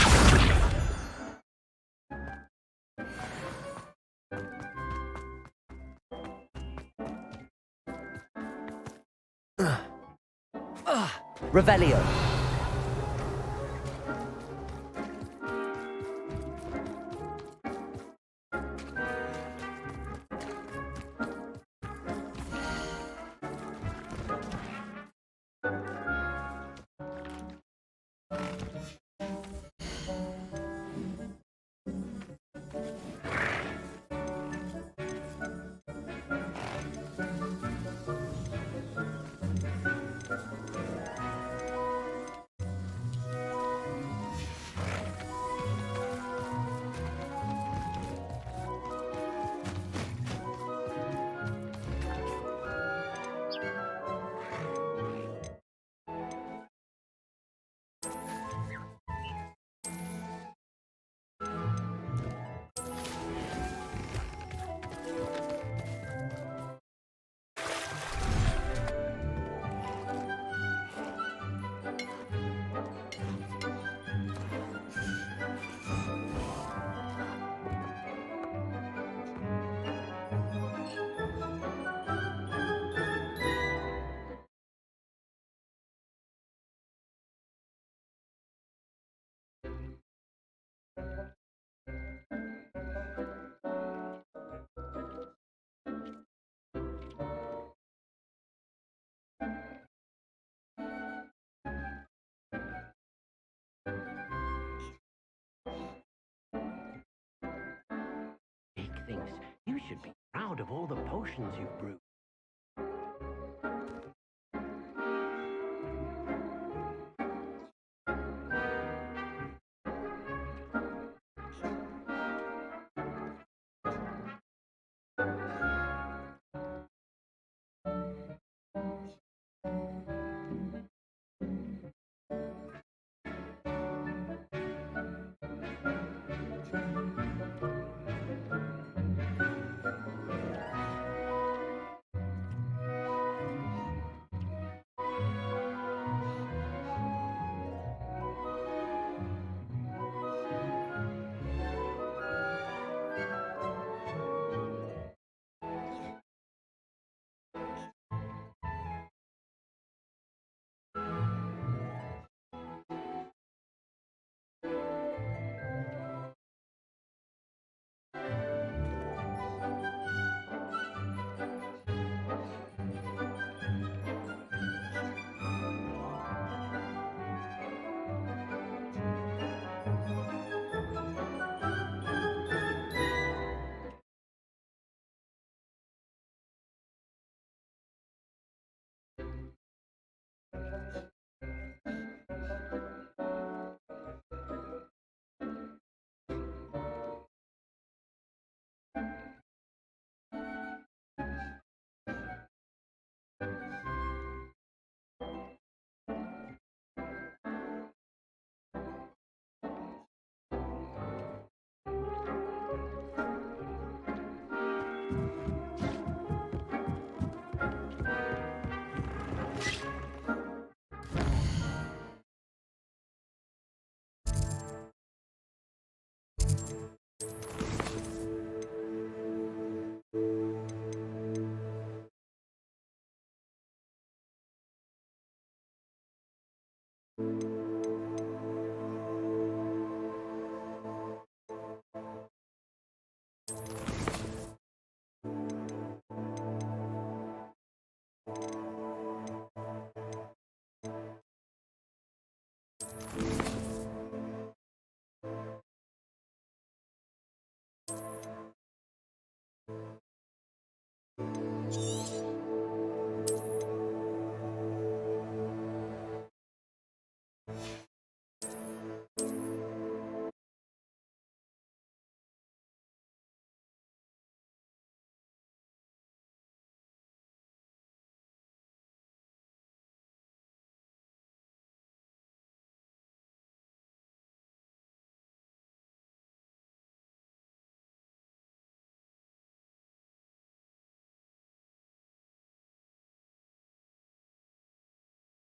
Revelio. Nick thinks you should be proud of all the potions you've brewed.